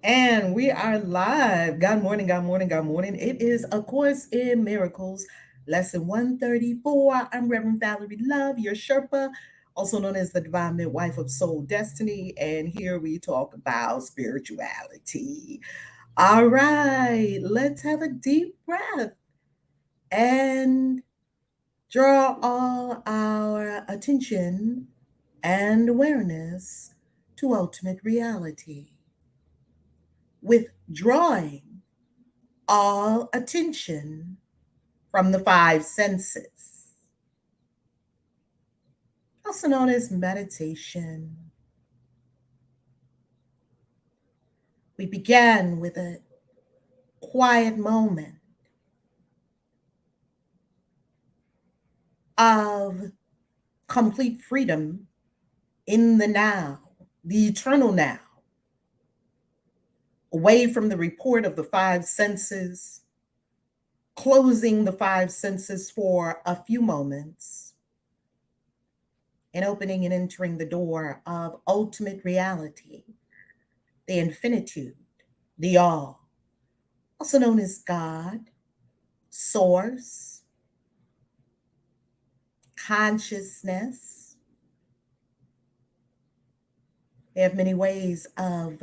And we are live. God morning, God morning, God morning. It is A Course in Miracles, lesson 134. I'm Reverend Valerie Love, your Sherpa, also known as the Divine Midwife of Soul Destiny. And here we talk about spirituality. All right, let's have a deep breath and draw all our attention and awareness to ultimate reality. Withdrawing all attention from the five senses, also known as meditation. We began with a quiet moment of complete freedom in the now, the eternal now, away from the report of the five senses, closing the five senses for a few moments, and opening and entering the door of ultimate reality, the infinitude, the all, also known as God, Source, consciousness. They have many ways of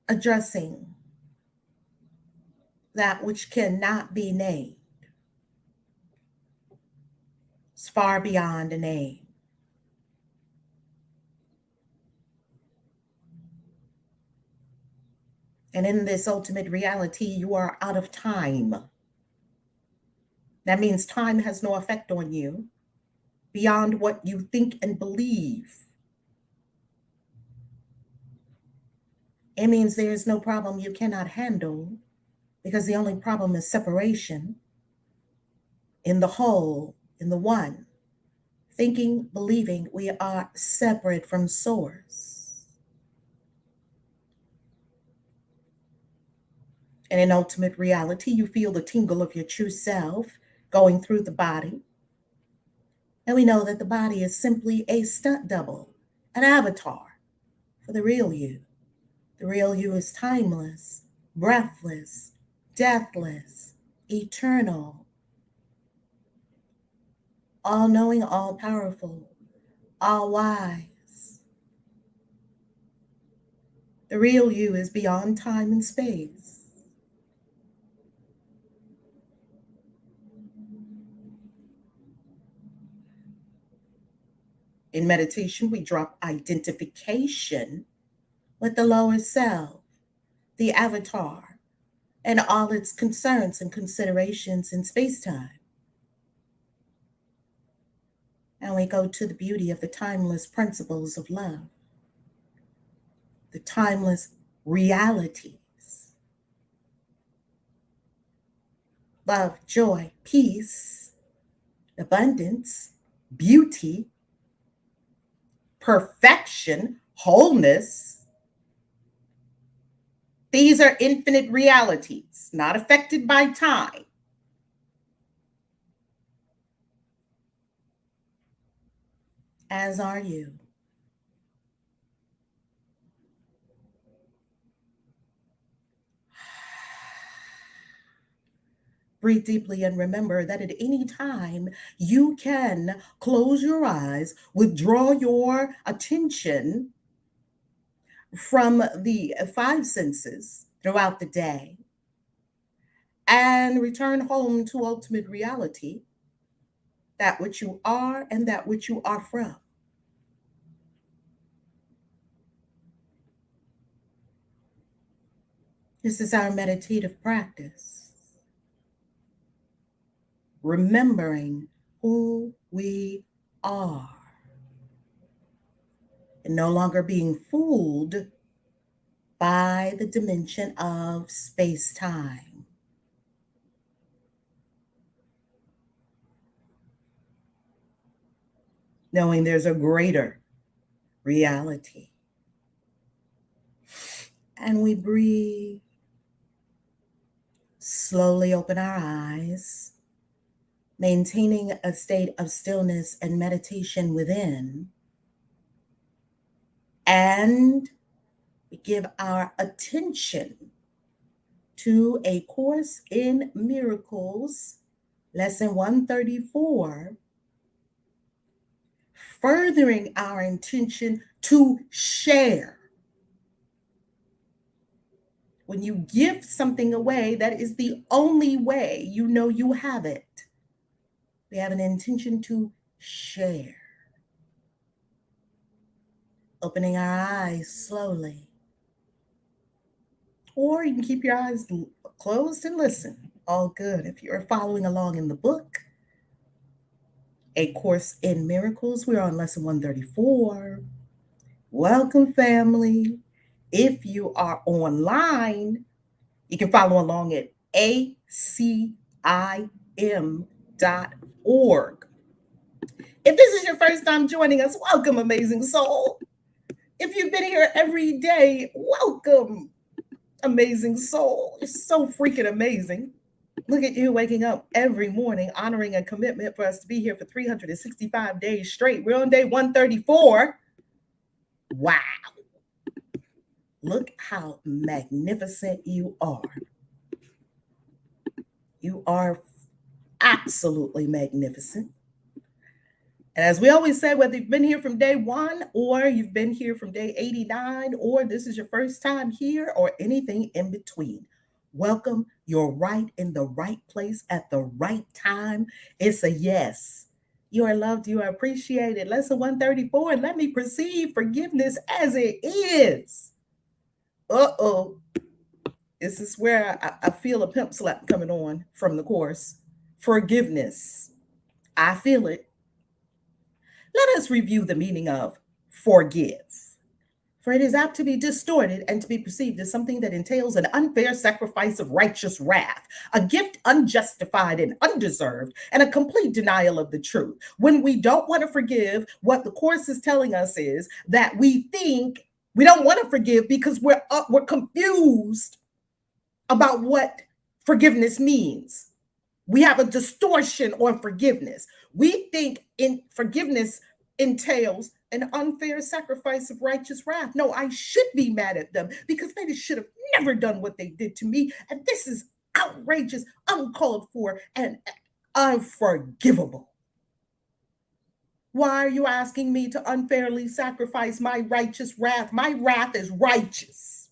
addressing that which cannot be named. It's far beyond a name. And in this ultimate reality, you are out of time. That means time has no effect on you beyond what you think and believe. It means there is no problem you cannot handle, because the only problem is separation in the whole, in the one. Thinking, believing we are separate from Source. And in ultimate reality, you feel the tingle of your true self going through the body. And we know that the body is simply a stunt double, an avatar for the real you. The real you is timeless, breathless, deathless, eternal, all knowing, all powerful, all wise. The real you is beyond time and space. In meditation, we drop identification with the lower self, the avatar, and all its concerns and considerations in space time. And we go to the beauty of the timeless principles of love, the timeless realities: love, joy, peace, abundance, beauty, perfection, wholeness. These are infinite realities, not affected by time. As are you. Breathe deeply and remember that at any time you can close your eyes, withdraw your attention from the five senses throughout the day, and return home to ultimate reality, that which you are and that which you are from. This is our meditative practice, remembering who we are and no longer being fooled by the dimension of space-time. Knowing there's a greater reality. And we breathe, slowly open our eyes, maintaining a state of stillness and meditation within, and give our attention to A Course in Miracles, Lesson 134, furthering our intention to share. When you give something away, that is the only way you know you have it. We have an intention to share. Opening our eyes slowly. Or you can keep your eyes closed and listen. All good. If you're following along in the book, A Course in Miracles, we're on lesson 134. Welcome, family. If you are online, you can follow along at acim.org. If this is your first time joining us, welcome, amazing soul. If you've been here every day, welcome, amazing soul. You're so freaking amazing. Look at you waking up every morning, honoring a commitment for us to be here for 365 days straight. We're on day 134. Wow. Look how magnificent you are. You are absolutely magnificent. And as we always say, whether you've been here from day one or you've been here from day 89 or this is your first time here or anything in between, welcome. You're right in the right place at the right time. It's a yes. You are loved. You are appreciated. Lesson 134. Let me perceive forgiveness as it is. Uh-oh. This is where I feel a pimp slap coming on from the course. Forgiveness. I feel it. Let us review the meaning of forgive. For it is apt to be distorted and to be perceived as something that entails an unfair sacrifice of righteous wrath, a gift unjustified and undeserved, and a complete denial of the truth. When we don't want to forgive, what the Course is telling us is that we think we don't want to forgive because we're confused about what forgiveness means. We have a distortion on forgiveness. We think in forgiveness entails an unfair sacrifice of righteous wrath. No, I should be mad at them because they should have never done what they did to me. And this is outrageous, uncalled for, and unforgivable. Why are you asking me to unfairly sacrifice my righteous wrath? My wrath is righteous.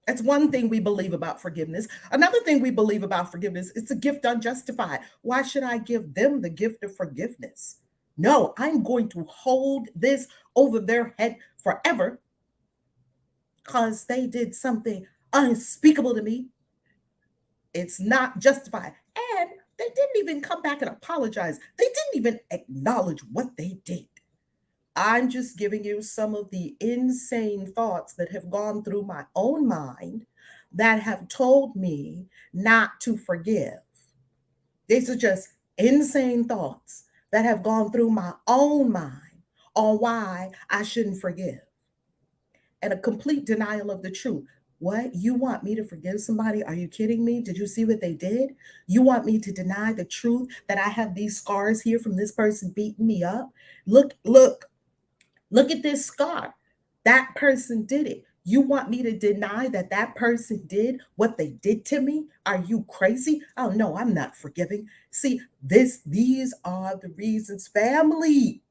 That's one thing we believe about forgiveness. Another thing we believe about forgiveness, it's a gift unjustified. Why should I give them the gift of forgiveness? No, I'm going to hold this over their head forever because they did something unspeakable to me. It's not justified. And they didn't even come back and apologize. They didn't even acknowledge what they did. I'm just giving you some of the insane thoughts that have gone through my own mind that have told me not to forgive. These are just insane thoughts that have gone through my own mind on why I shouldn't forgive. And a complete denial of the truth. What? You want me to forgive somebody? Are you kidding me? Did you see what they did? You want me to deny the truth that I have these scars here from this person beating me up? Look at this scar. That person did it. You want me to deny that that person did what they did to me? Are you crazy? Oh no, I'm not forgiving. See, these are the reasons, family,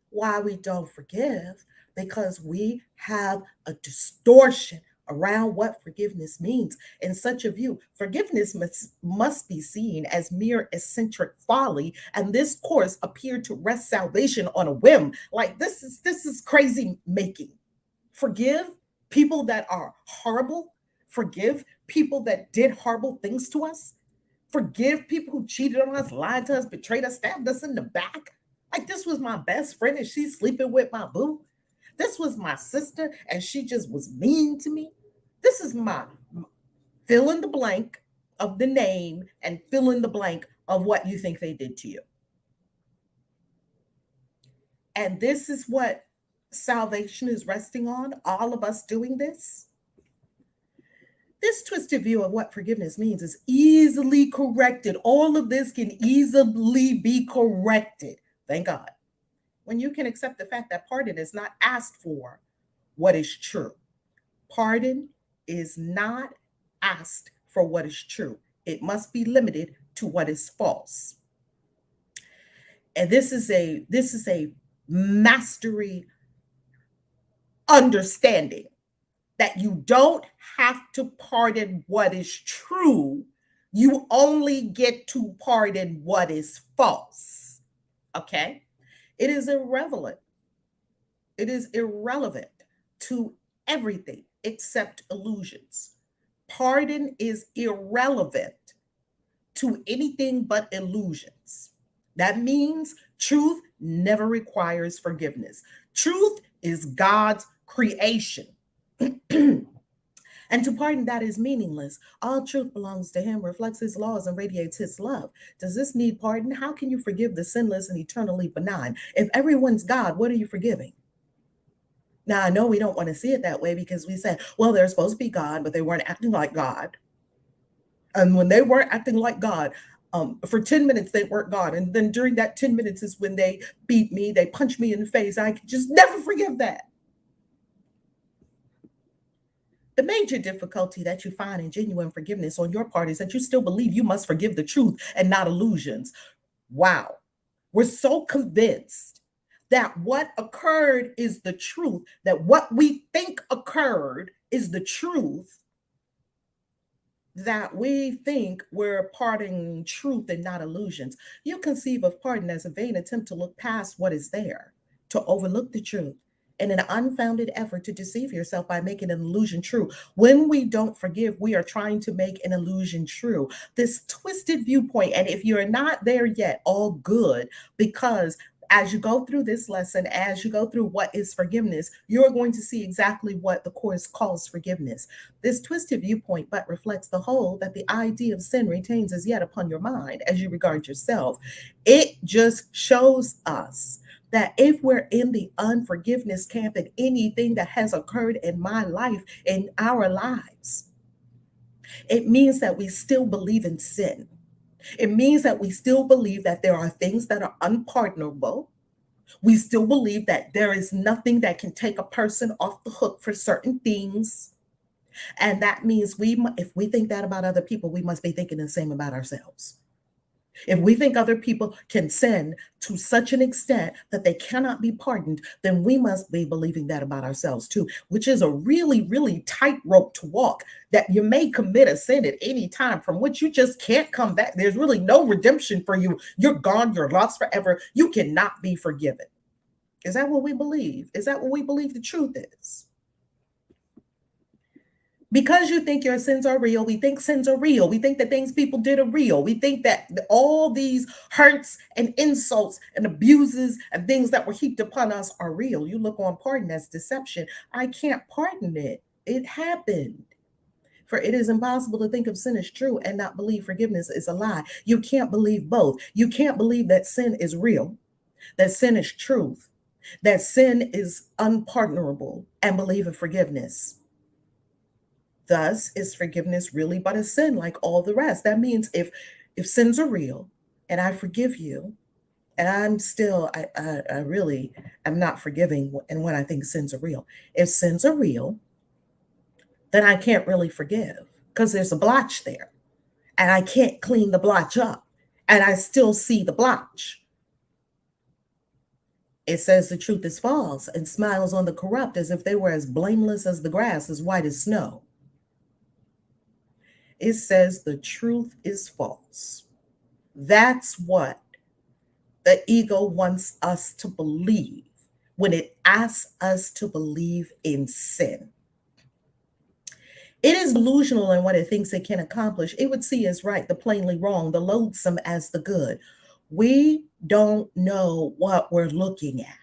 why we don't forgive, because we have a distortion around what forgiveness means. In such a view, forgiveness must be seen as mere eccentric folly, and this course appeared to wrest salvation on a whim. Like this is crazy making. Forgive people that are horrible. Forgive people that did horrible things to us. Forgive people who cheated on us, lied to us, betrayed us, stabbed us in the back. Like this was my best friend and she's sleeping with my boo. This was my sister and she just was mean to me. This is my fill in the blank of the name and fill in the blank of what you think they did to you. And this is what salvation is resting on, all of us doing this. This twisted view of what forgiveness means is easily corrected. All of this can easily be corrected. Thank God. When you can accept the fact that pardon is not asked for what is true. Pardon is not asked for what is true. It must be limited to what is false. And this is a mastery understanding that you don't have to pardon what is true. You only get to pardon what is false. Okay? It is irrelevant. It is irrelevant to everything except illusions. Pardon is irrelevant to anything but illusions. That means truth never requires forgiveness. Truth is God's creation. And to pardon that is meaningless. All truth belongs to him, reflects his laws, and radiates his love. Does this need pardon? How can you forgive the sinless and eternally benign? If everyone's God, what are you forgiving? Now, I know we don't want to see it that way because we say, well, they're supposed to be God, but they weren't acting like God. And when they weren't acting like God, for 10 minutes, they weren't God. And then during that 10 minutes is when they beat me, they punched me in the face. I could just never forgive that. The major difficulty that you find in genuine forgiveness on your part is that you still believe you must forgive the truth and not illusions. Wow. We're so convinced that what occurred is the truth, that what we think occurred is the truth, that we think we're pardoning truth and not illusions. You conceive of pardon as a vain attempt to look past what is there, to overlook the truth, and an unfounded effort to deceive yourself by making an illusion true. When we don't forgive, we are trying to make an illusion true. This twisted viewpoint, and if you're not there yet, all good, because as you go through this lesson, as you go through what is forgiveness, you're going to see exactly what the Course calls forgiveness. This twisted viewpoint but reflects the whole that the idea of sin retains as yet upon your mind as you regard yourself. It just shows us that if we're in the unforgiveness camp and anything that has occurred in my life, in our lives, it means that we still believe in sin. It means that we still believe that there are things that are unpardonable. We still believe that there is nothing that can take a person off the hook for certain things. And that means if we think that about other people, we must be thinking the same about ourselves. If we think other people can sin to such an extent that they cannot be pardoned, then we must be believing that about ourselves too, which is a really, really tightrope to walk, that you may commit a sin at any time from which you just can't come back. There's really no redemption for you. You're gone. You're lost forever. You cannot be forgiven. Is that what we believe? Is that what we believe the truth is? Because you think your sins are real, we think sins are real. We think the things people did are real. We think that all these hurts and insults and abuses and things that were heaped upon us are real. You look on pardon as deception. I can't pardon it. It happened. For it is impossible to think of sin as true and not believe forgiveness is a lie. You can't believe both. You can't believe that sin is real, that sin is truth, that sin is unpardonable, and believe in forgiveness. Thus, is forgiveness really but a sin like all the rest? That means if sins are real and I forgive you, and I'm still, I really am not forgiving, and when I think sins are real. If sins are real, then I can't really forgive because there's a blotch there, and I can't clean the blotch up, and I still see the blotch. It says the truth is false and smiles on the corrupt as if they were as blameless as the grass, as white as snow. It says the truth is false. That's what the ego wants us to believe when it asks us to believe in sin. It is delusional in what it thinks it can accomplish. It would see as right the plainly wrong, the loathsome as the good. We don't know what we're looking at.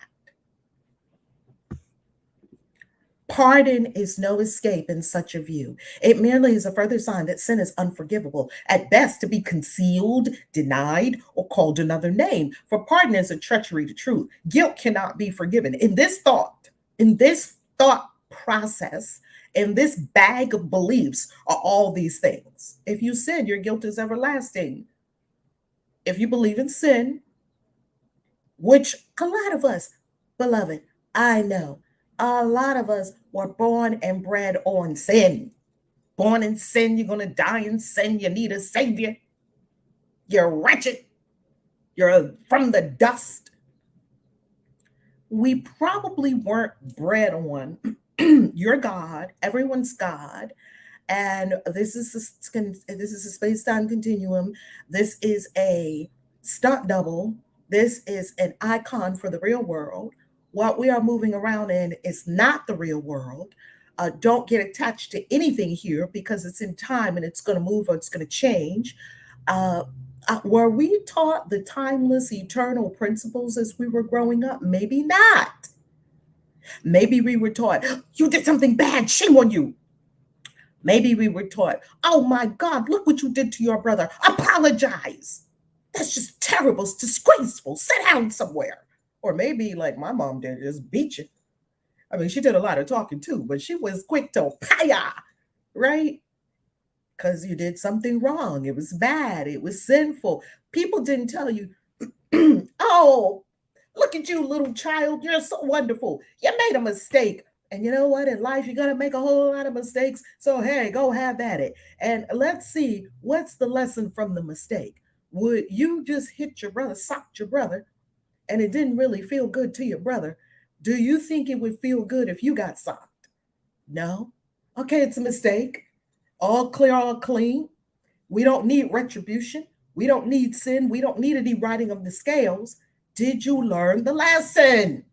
Pardon is no escape in such a view. It merely is a further sign that sin is unforgivable, at best to be concealed, denied, or called another name. For pardon is a treachery to truth. Guilt cannot be forgiven. In this thought process, in this bag of beliefs are all these things. If you sin, your guilt is everlasting. If you believe in sin, which a lot of us, beloved, I know, A lot of us were born and bred on sin. Born in sin, you're going to die in sin. You need a savior. You're wretched. You're from the dust. We probably weren't bred on your God, everyone's God, and this is a space-time continuum. This is a stunt double. This is an icon for the real world. What we are moving around in is not the real world. Don't get attached to anything here because it's in time and it's going to move or it's going to change. Uh, were we taught the timeless, eternal principles as we were growing up? Maybe not. Maybe we were taught, you did something bad, shame on you. Maybe we were taught, oh my God, look what you did to your brother. Apologize. That's just terrible. It's disgraceful. Sit down somewhere. Or maybe, like my mom did, just beat you. I mean, she did a lot of talking too, but she was quick to paya, right? Because you did something wrong. It was bad. It was sinful. People didn't tell you, oh, look at you, little child. You're so wonderful. You made a mistake. And you know what? In life, you're going to make a whole lot of mistakes. So, hey, go have at it. And let's see, what's the lesson from the mistake? Would you just hit your brother, socked your brother, and it didn't really feel good to your brother? Do you think it would feel good if you got socked? No. Okay, it's a mistake. All clear, all clean. We don't need retribution. We don't need sin. We don't need any writing of the scales. Did you learn the lesson?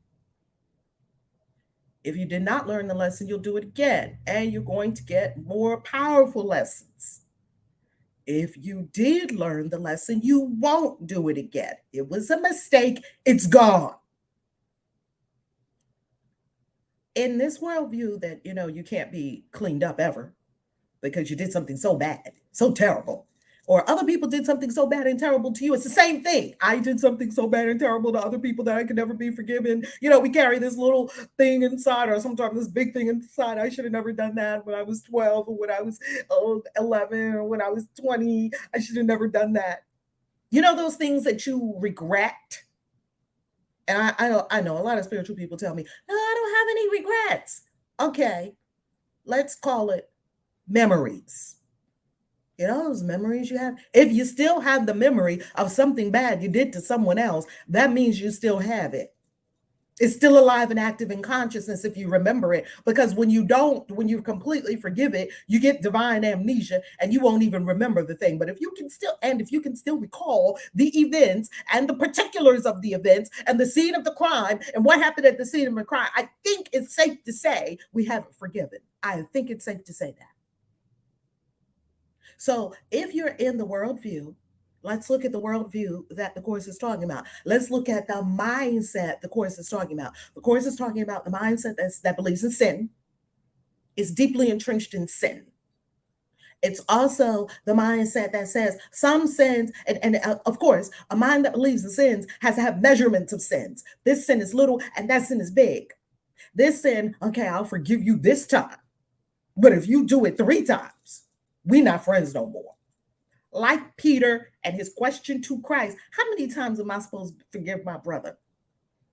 If you did not learn the lesson, you'll do it again, and you're going to get more powerful lessons. If you did learn the lesson, you won't do it again. It was a mistake, it's gone. In this worldview that, you can't be cleaned up ever because you did something so bad, so terrible, or other people did something so bad and terrible to you. It's the same thing. I did something so bad and terrible to other people that I could never be forgiven. We carry this little thing inside, or sometimes this big thing inside. I should have never done that when I was 12, or when I was 11, or when I was 20. I should have never done that. Those things that you regret. And I know a lot of spiritual people tell me, no, I don't have any regrets. Okay, let's call it memories. Those memories you have. If you still have the memory of something bad you did to someone else, that means you still have it. It's still alive and active in consciousness if you remember it. Because when you completely forgive it, you get divine amnesia and you won't even remember the thing. But if you can still recall the events and the particulars of the events and the scene of the crime and what happened at the scene of the crime, I think it's safe to say we haven't forgiven. I think it's safe to say that. So if you're in the worldview, let's look at the worldview that the Course is talking about. Let's look at the mindset the Course is talking about. The Course is talking about the mindset that believes in sin, is deeply entrenched in sin. It's also the mindset that says some sins, and of course, a mind that believes in sins has to have measurements of sins. This sin is little and that sin is big. This sin, okay, I'll forgive you this time. But if you do it 3 times, we're not friends no more. Like Peter and his question to Christ, how many times am I supposed to forgive my brother?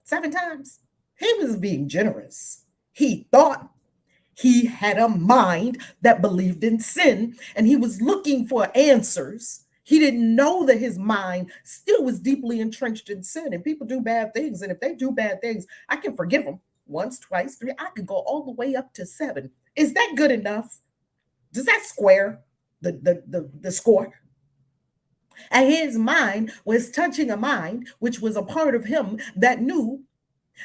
7 times. He was being generous. He thought he had a mind that believed in sin, and he was looking for answers. He didn't know that his mind still was deeply entrenched in sin, and people do bad things. And if they do bad things, I can forgive them once, twice, 3. I could go all the way up to 7. Is that good enough? Does that square the score? And his mind was touching a mind which was a part of him that knew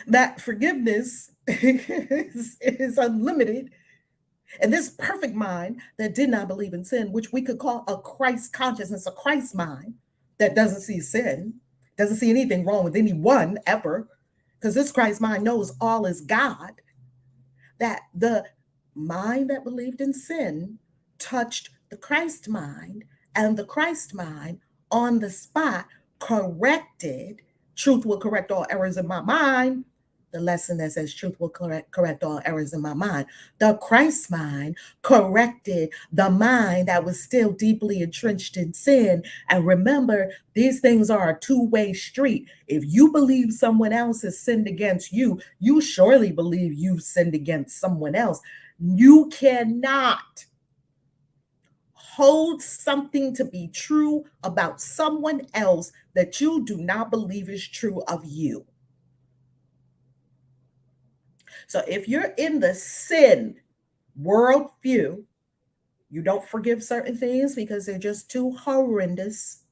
that forgiveness is unlimited. And this perfect mind that did not believe in sin, which we could call a Christ consciousness, a Christ mind that doesn't see sin, doesn't see anything wrong with anyone ever, because this Christ mind knows all is God, that the mind that believed in sin touched the Christ mind, and the Christ mind on the spot corrected. Truth will correct all errors in my mind. the lesson that says truth will correct all errors in my mind. The Christ mind corrected the mind that was still deeply entrenched in sin. And remember, these things are a two-way street. If you believe someone else has sinned against you, you surely believe you've sinned against someone else. You cannot hold something to be true about someone else that you do not believe is true of you. So if you're in the sin worldview, you don't forgive certain things because they're just too horrendous.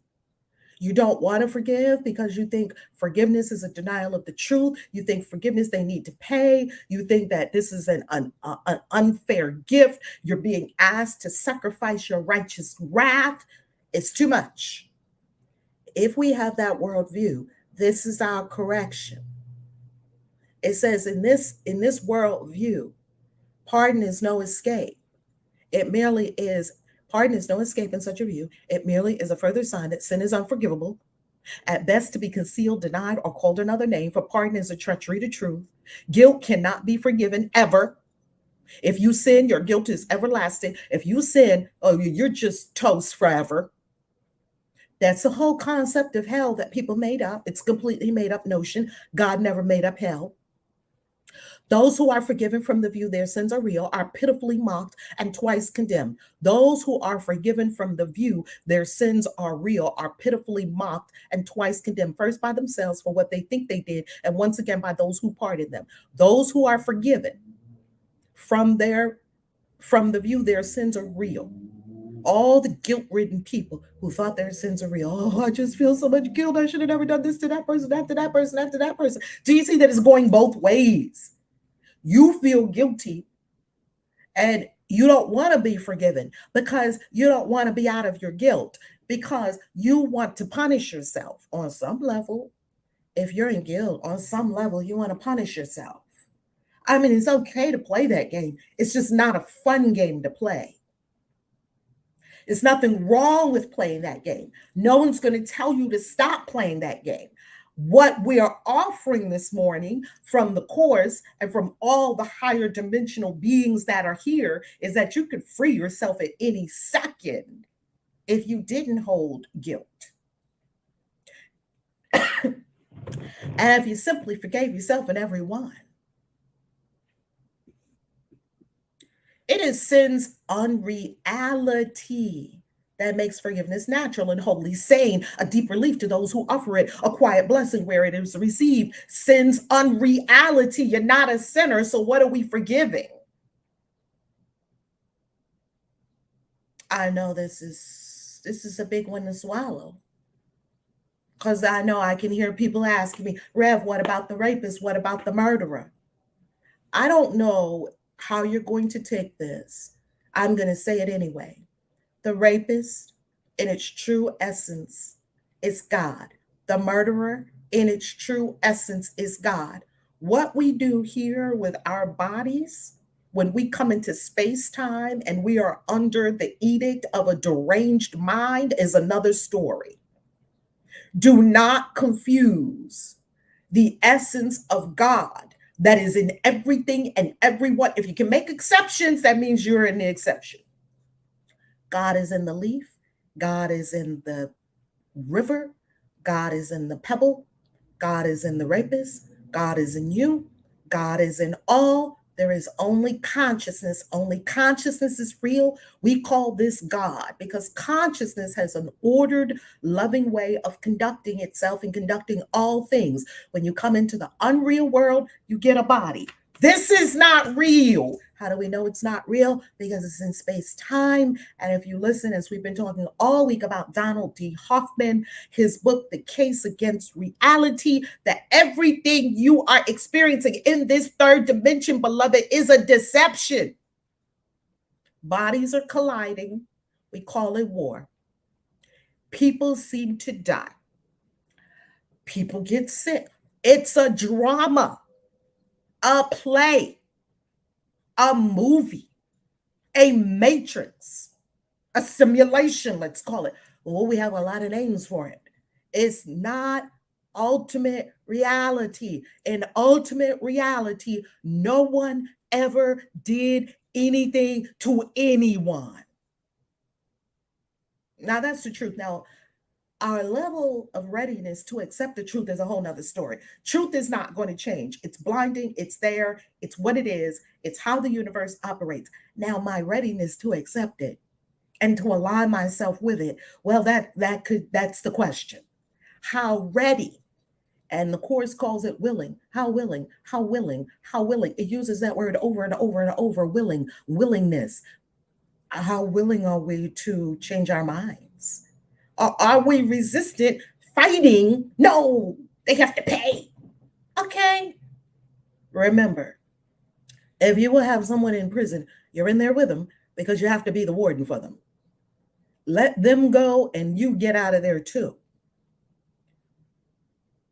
You don't want to forgive because you think forgiveness is a denial of the truth. You think forgiveness they need to pay. You think that this is an unfair gift. You're being asked to sacrifice your righteous wrath. It's too much. If we have that worldview, this is our correction. It says in this worldview, pardon is no escape. It merely is pardon is no escape in such a view. It merely is a further sign that sin is unforgivable, at best to be concealed, denied, or called another name, for pardon is a treachery to truth. Guilt cannot be forgiven ever. If you sin, your guilt is everlasting. If you sin, oh, you're just toast forever. That's the whole concept of hell that people made up. It's a completely made up notion. God never made up hell. Those who are forgiven from the view their sins are real are pitifully mocked and twice condemned. Those who are forgiven from the view their sins are real are pitifully mocked and twice condemned, first by themselves for what they think they did, and once again by those who pardoned them. Those who are forgiven from the view their sins are real. All the guilt-ridden people who thought their sins are real. Oh, I just feel so much guilt. I should have never done this to that person, after that person, after that person. Do you see that it's going both ways? You feel guilty and you don't want to be forgiven because you don't want to be out of your guilt, because you want to punish yourself on some level. If you're in guilt, on some level, you want to punish yourself. I mean, it's okay to play that game. It's just not a fun game to play. There's nothing wrong with playing that game. No one's going to tell you to stop playing that game. What we are offering this morning from the course and from all the higher dimensional beings that are here is that you could free yourself at any second if you didn't hold guilt. And if you simply forgave yourself and everyone. It is sin's unreality that makes forgiveness natural and wholly sane, a deep relief to those who offer it, a quiet blessing where it is received. Sin's unreality. You're not a sinner, so what are we forgiving? I know this is a big one to swallow. Because I know I can hear people asking me, Rev, what about the rapist? What about the murderer? I don't know how you're going to take this. I'm going to say it anyway. The rapist, in its true essence, is God. The murderer, in its true essence, is God. What we do here with our bodies, when we come into space time and we are under the edict of a deranged mind, is another story. Do not confuse the essence of God that is in everything and everyone. If you can make exceptions, that means you're in the exception. God is in the leaf. God is in the river. God is in the pebble. God is in the rapist. God is in you. God is in all. There is only consciousness. Only consciousness is real. We call this God because consciousness has an ordered, loving way of conducting itself and conducting all things. When you come into the unreal world, you get a body. This is not real. How do we know it's not real? Because it's in space time. And if you listen, as we've been talking all week about Donald D. Hoffman, his book, The Case Against Reality, that everything you are experiencing in this third dimension, beloved, is a deception. Bodies are colliding. We call it war. People seem to die. People get sick. It's a drama, a play, a movie, a matrix, a simulation, let's call it. Well, we have a lot of names for it. It's not ultimate reality. In ultimate reality, no one ever did anything to anyone. Now, that's the truth. Now, our level of readiness to accept the truth is a whole nother story. Truth is not going to change. It's blinding, it's there, it's what it is, it's how the universe operates. Now, my readiness to accept it and to align myself with it, well, that's the question. How ready? And the course calls it willing. How willing? How willing? How willing? It uses that word over and over and over. Willing, willingness. How willing are we to change our minds? Are we resistant, fighting? No, they have to pay. Okay. Remember, if you will have someone in prison, you're in there with them because you have to be the warden for them. Let them go and you get out of there too.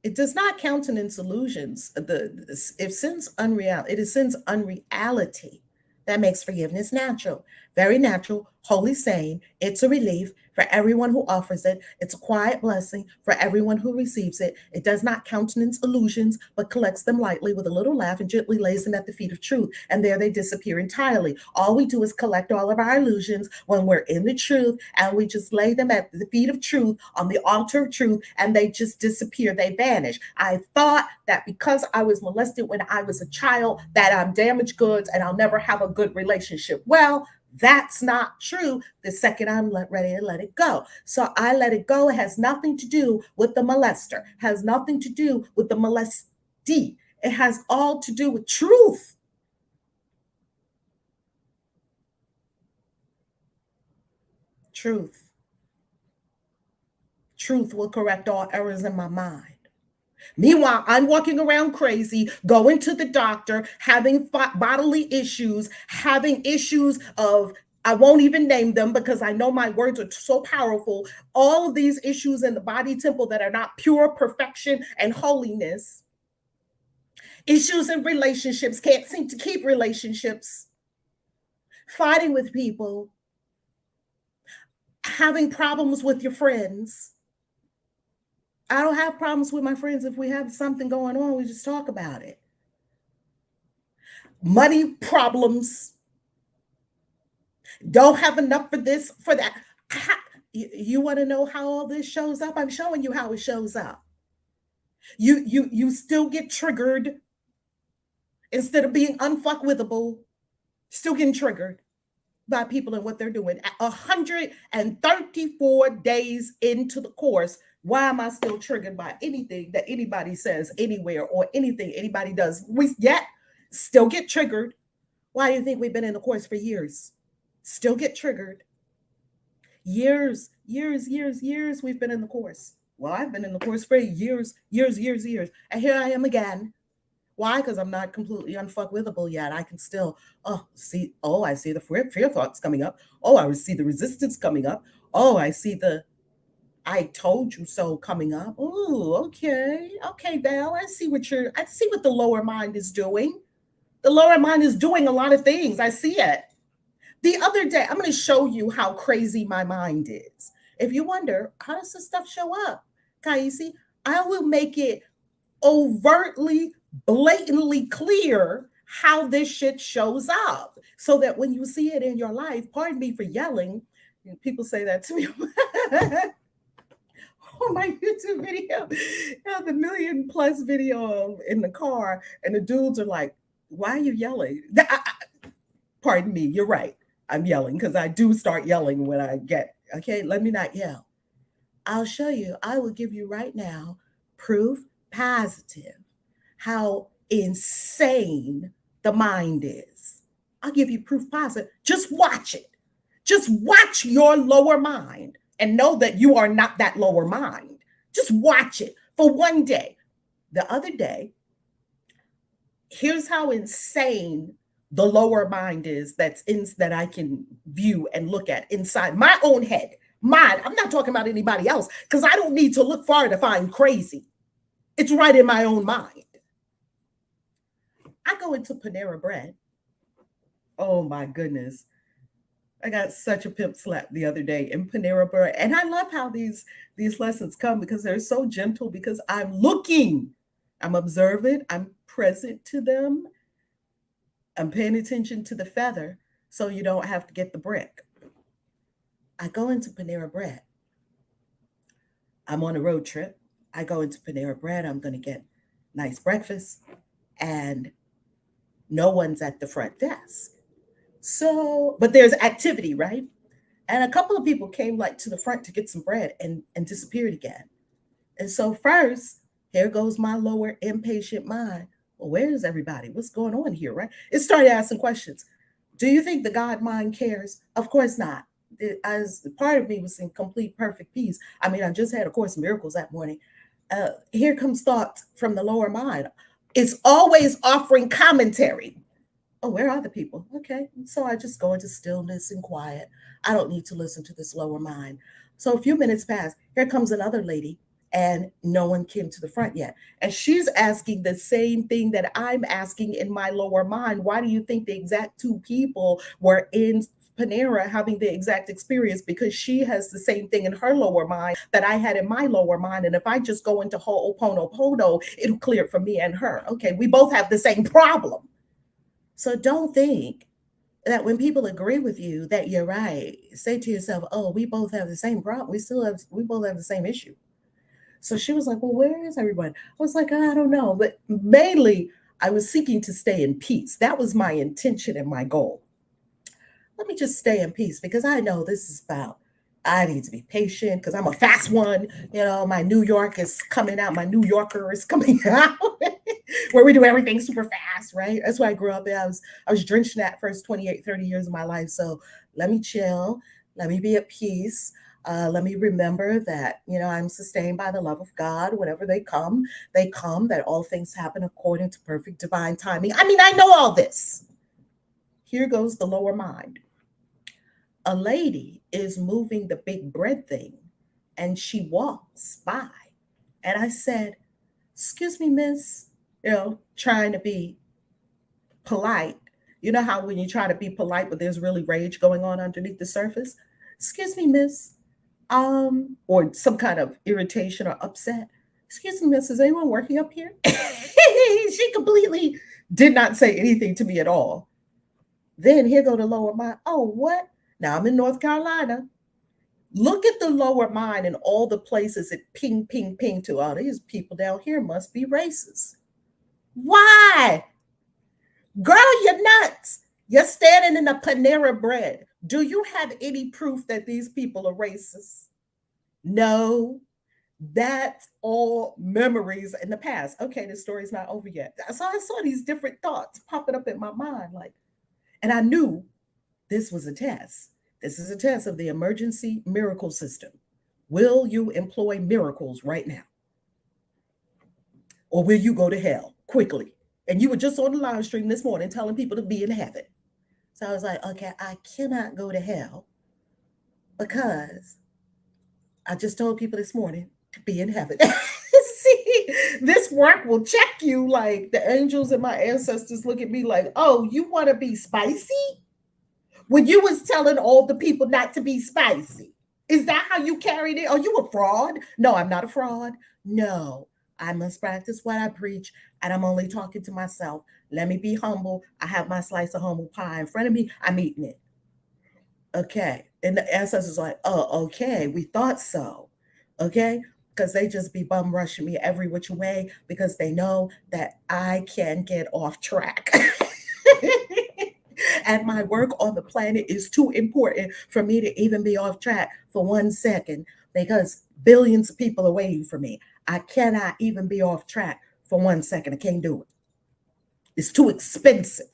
It does not countenance illusions. If sin's unreal, it is sin's unreality that makes forgiveness natural, very natural, wholly sane. It's a relief for everyone who offers it. It's a quiet blessing for everyone who receives it. It does not countenance illusions, but collects them lightly with a little laugh and gently lays them at the feet of truth. And there they disappear entirely. All we do is collect all of our illusions when we're in the truth, and we just lay them at the feet of truth on the altar of truth, and they just disappear. They vanish. I thought that because I was molested when I was a child, that I'm damaged goods and I'll never have a good relationship. Well, that's not true the second I'm ready to let it go. So I let it go. It has nothing to do with the molester, has nothing to do with the molestee. It has all to do with truth. Truth. Truth will correct all errors in my mind. Meanwhile, I'm walking around crazy, going to the doctor, having bodily issues, having issues of, I won't even name them because I know my words are so powerful. All of these issues in the body temple that are not pure perfection and holiness. Issues in relationships, can't seem to keep relationships, fighting with people, having problems with your friends. I don't have problems with my friends. If we have something going on, we just talk about it. Money problems. Don't have enough for this, for that. You want to know how all this shows up? I'm showing you how it shows up. You still get triggered instead of being unfuckwithable. Still getting triggered by people and what they're doing. 134 days into the course, why am I still triggered by anything that anybody says anywhere or anything anybody does? We yet still get triggered. Why do you think we've been in the course for years? Still get triggered. Years we've been in the course. Well, I've been in the course for years. And here I am again. Why? Because I'm not completely unfuckwithable yet. I can still, I see the fear thoughts coming up. Oh, I see the resistance coming up. Oh, I see the I told you so coming up. Oh, okay. Okay, Val. I see what the lower mind is doing. The lower mind is doing a lot of things. I see it. The other day, I'm going to show you how crazy my mind is. If you wonder, how does this stuff show up? Kaisi, I will make it overtly, blatantly clear how this shit shows up so that when you see it in your life, pardon me for yelling, people say that to me. On my YouTube video, the million+ video in the car, and the dudes are like, "Why are you yelling?" Pardon me, you're right. I'm yelling because I do start yelling when I get, okay, let me not yell. I'll show you. I will give you right now proof positive how insane the mind is. I'll give you proof positive. Just watch it. Just watch your lower mind and know that you are not that lower mind. Just watch it for one day. The other day, here's how insane the lower mind is that I can view and look at inside my own head. Mine. I'm not talking about anybody else because I don't need to look far to find crazy. It's right in my own mind. I go into Panera Bread. Oh my goodness. I got such a pimp slap the other day in Panera Bread. And I love how these lessons come because they're so gentle because I'm looking. I'm observant, I'm present to them, I'm paying attention to the feather so you don't have to get the brick. I go into Panera Bread. I'm on a road trip. I go into Panera Bread. I'm going to get nice breakfast, and no one's at the front desk. So, but there's activity, right? And a couple of people came like to the front to get some bread and disappeared again. And so first, here goes my lower impatient mind. Well, where is everybody? What's going on here, right? It started asking questions. Do you think the God mind cares? Of course not. As part of me was in complete perfect peace. I mean, I just had a Course in Miracles that morning. Here comes thoughts from the lower mind. It's always offering commentary. Oh, where are the people? Okay. So I just go into stillness and quiet. I don't need to listen to this lower mind. So a few minutes pass. Here comes another lady, and no one came to the front yet. And she's asking the same thing that I'm asking in my lower mind. Why do you think the exact two people were in Panera having the exact experience? Because she has the same thing in her lower mind that I had in my lower mind. And if I just go into Ho'oponopono, it'll clear it for me and her. Okay, we both have the same problem. So don't think that when people agree with you that you're right. Say to yourself, oh, we both have the same problem. We both have the same issue. So she was like, well, where is everyone? I was like, I don't know. But mainly I was seeking to stay in peace. That was my intention and my goal. Let me just stay in peace because I know this is about, I need to be patient because I'm a fast one. You know, my New York is coming out. My New Yorker is coming out where we do everything super fast, right? That's why I grew up. I was drenched in that first 28, 30 years of my life. So let me chill. Let me be at peace. Let me remember that, I'm sustained by the love of God. Whenever they come, that all things happen according to perfect divine timing. I mean, I know all this. Here goes the lower mind. A lady is moving the big bread thing and she walks by. And I said, excuse me, miss, trying to be polite. You know how when you try to be polite, but there's really rage going on underneath the surface? Excuse me, miss, or some kind of irritation or upset. Excuse me, miss, is anyone working up here? She completely did not say anything to me at all. Then here go the lower mind. Oh, what? Now I'm in North Carolina. Look at the lower mind and all the places it ping, ping, ping to. Oh, these people down here must be racist. Why? Girl, you're nuts. You're standing in a Panera Bread. Do you have any proof that these people are racist? No. That's all memories in the past. Okay, the story's not over yet. So I saw these different thoughts popping up in my mind, and I knew this was a test. This is a test of the emergency miracle system. Will you employ miracles right now? Or will you go to hell quickly? And you were just on the live stream this morning telling people to be in heaven. So I was like, okay, I cannot go to hell because I just told people this morning to be in heaven. See, this work will check you. Like the angels and my ancestors look at me like, oh, you want to be spicy? When you was telling all the people not to be spicy. Is that how you carried it? Are you a fraud? No, I'm not a fraud. No, I must practice what I preach, and I'm only talking to myself. Let me be humble. I have my slice of humble pie in front of me. I'm eating it. Okay. And the ancestors are like, oh, okay, we thought so. Okay. Because they just be bum rushing me every which way because they know that I can get off track. And my work on the planet is too important for me to even be off track for 1 second because billions of people are waiting for me. I cannot even be off track for 1 second. I can't do it. It's too expensive.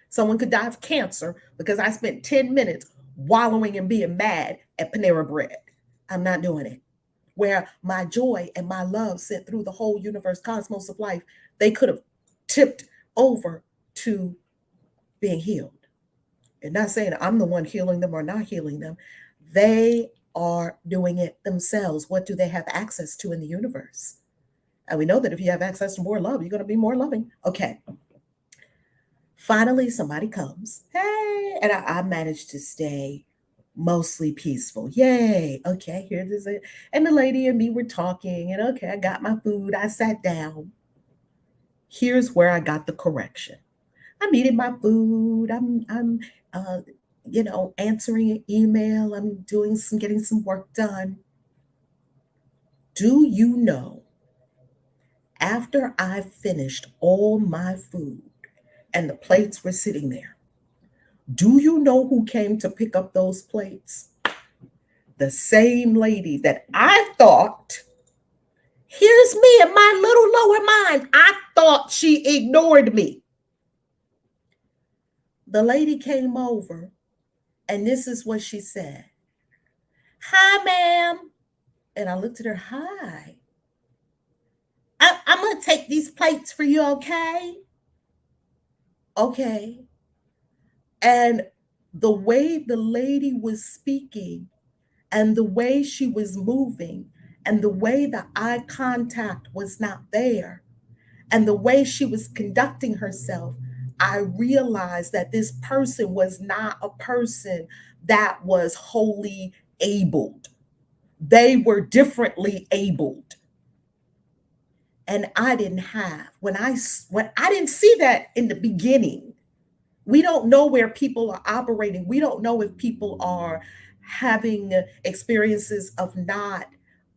Someone could die of cancer because I spent 10 minutes wallowing and being mad at Panera Bread. I'm not doing it. Where my joy and my love sent through the whole universe, cosmos of life, they could have tipped over to being healed. And not saying I'm the one healing them or not healing them. They are doing it themselves. What do they have access to in the universe? And we know that if you have access to more love, you're going to be more loving. Okay. Finally, somebody comes. Hey, and I managed to stay mostly peaceful. Yay. Okay, here's it. And the lady and me were talking, and okay, I got my food. I sat down. Here's where I got the correction. I'm eating my food. I'm uh, answering an email. I'm getting some work done. Do you know, after I finished all my food and the plates were sitting there, do you know who came to pick up those plates? The same lady that I thought, here's me in my little lower mind, I thought she ignored me. The lady came over, and this is what she said. Hi, ma'am. And I looked at her, hi. I'm going to take these plates for you, okay? Okay. And the way the lady was speaking and the way she was moving and the way the eye contact was not there and the way she was conducting herself, I realized that this person was not a person that was wholly abled. They were differently abled. And I didn't have, when I didn't see that in the beginning. We don't know where people are operating. We don't know if people are having experiences of not,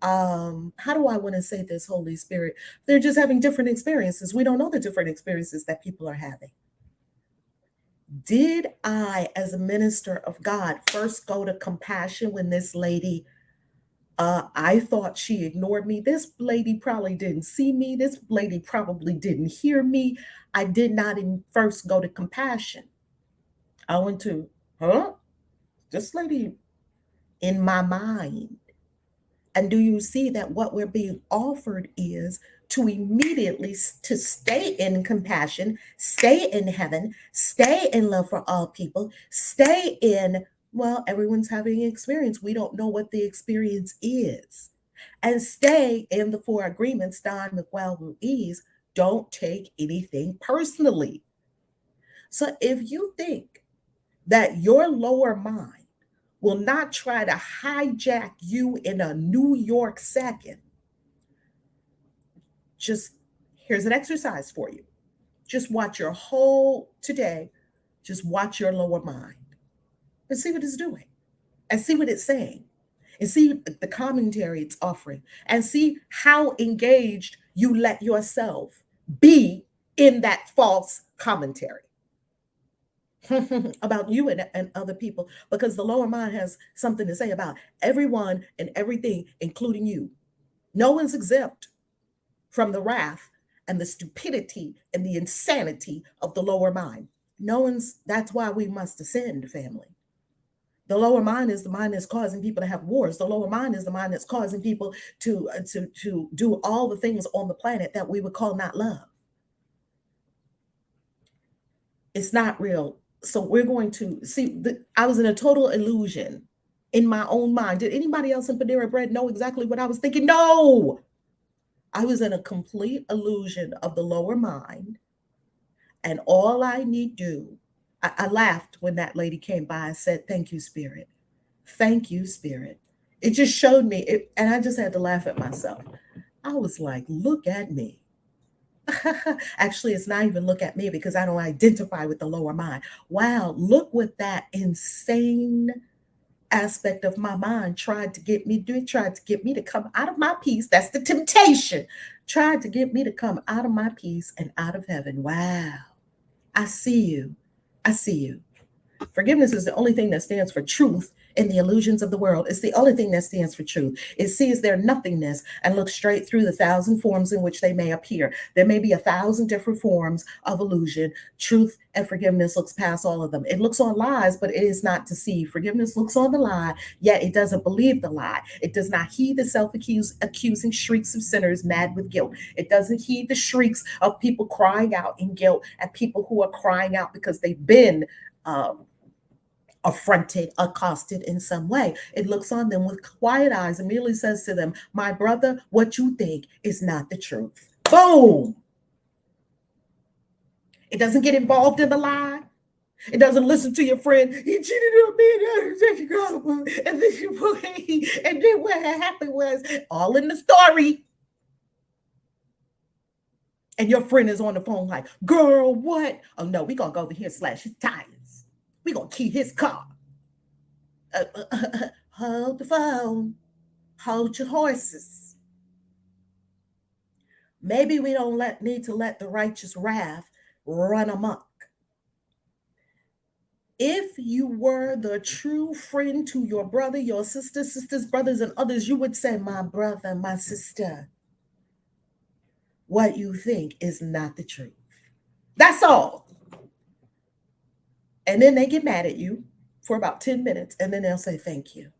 how do I want to say this, Holy Spirit? They're just having different experiences. We don't know the different experiences that people are having. Did I, as a minister of God, first go to compassion when this lady, I thought she ignored me? This lady probably didn't see me. This lady probably didn't hear me. I did not first go to compassion. I went to, huh? This lady in my mind. And do you see that what we're being offered is to immediately to stay in compassion, stay in heaven, stay in love for all people, stay in, well, everyone's having an experience. We don't know what the experience is. And stay in the four agreements, Don McWell Ruiz, don't take anything personally. So if you think that your lower mind will not try to hijack you in a New York second, just here's an exercise for you. Just watch your whole today, just watch your lower mind and see what it's doing and see what it's saying and see the commentary it's offering and see how engaged you let yourself be in that false commentary. About you and other people, because the lower mind has something to say about everyone and everything, including you. No one's exempt from the wrath and the stupidity and the insanity of the lower mind. No one's, that's why we must ascend, family. The lower mind is the mind that's causing people to have wars. The lower mind is the mind that's causing people to do all the things on the planet that we would call not love. It's not real. So we're going to see. I was in a total illusion in my own mind. Did anybody else in Panera Bread know exactly what I was thinking? No, I was in a complete illusion of the lower mind. And all I need do, I laughed when that lady came by and said, thank you, Spirit. Thank you, Spirit. It just showed me it, and I just had to laugh at myself. I was like, look at me. Actually, it's not even look at me because I don't identify with the lower mind. Wow, look what that insane aspect of my mind tried to get me to do. It tried to get me to come out of my peace. That's the temptation. Tried to get me to come out of my peace and out of heaven. Wow. I see you. I see you. Forgiveness is the only thing that stands for truth in the illusions of the world. It's the only thing that stands for truth. It sees their nothingness and looks straight through the thousand forms in which they may appear. There may be 1,000 different forms of illusion. Truth and forgiveness looks past all of them. It looks on lies, but it is not deceived. Forgiveness looks on the lie, yet it doesn't believe the lie. It does not heed the self-accusing shrieks of sinners mad with guilt. It doesn't heed the shrieks of people crying out in guilt and people who are crying out because they've been affronted, accosted in some way. It looks on them with quiet eyes and merely says to them, my brother, what you think is not the truth. Boom. It doesn't get involved in the lie. It doesn't listen to your friend. He cheated on me, and then and then what happened was all in the story. And your friend is on the phone like, girl, what? Oh no, we gonna go over here slash his tires. We gonna key his car. Hold the phone. Hold your horses. Maybe we don't need to let the righteous wrath run amok. If you were the true friend to your brother, your sister, sisters, brothers, and others, you would say, my brother, my sister, what you think is not the truth. That's all. And then they get mad at you for about 10 minutes, and then they'll say thank you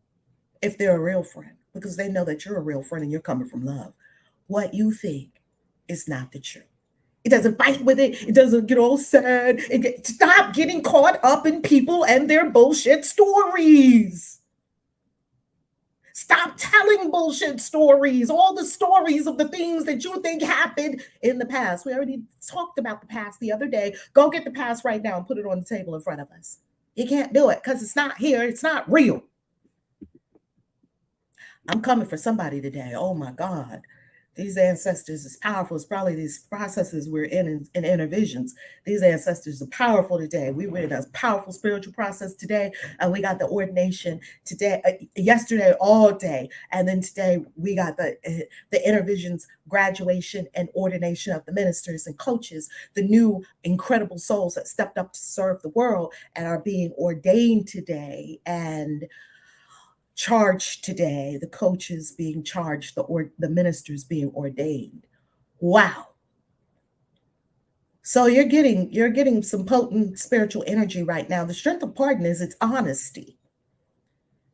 if they're a real friend, because they know that you're a real friend and you're coming from love. What you think is not the truth. It doesn't fight with it. It doesn't get all sad. Stop getting caught up in people and their bullshit stories. Stop telling bullshit stories, all the stories of the things that you think happened in the past. We already talked about the past the other day. Go get the past right now and put it on the table in front of us. You can't do it because it's not here. It's not real. I'm coming for somebody today. Oh my God. These ancestors is powerful. It's probably these processes we're in inner visions. These ancestors are powerful today. We were in a powerful spiritual process today, and we got the ordination today, yesterday, all day, and then today we got the inner visions graduation and ordination of the ministers and coaches, the new incredible souls that stepped up to serve the world and are being ordained today and charged today, the coaches being charged, the ministers being ordained. Wow. So you're getting some potent spiritual energy right now. The strength of pardon is its honesty,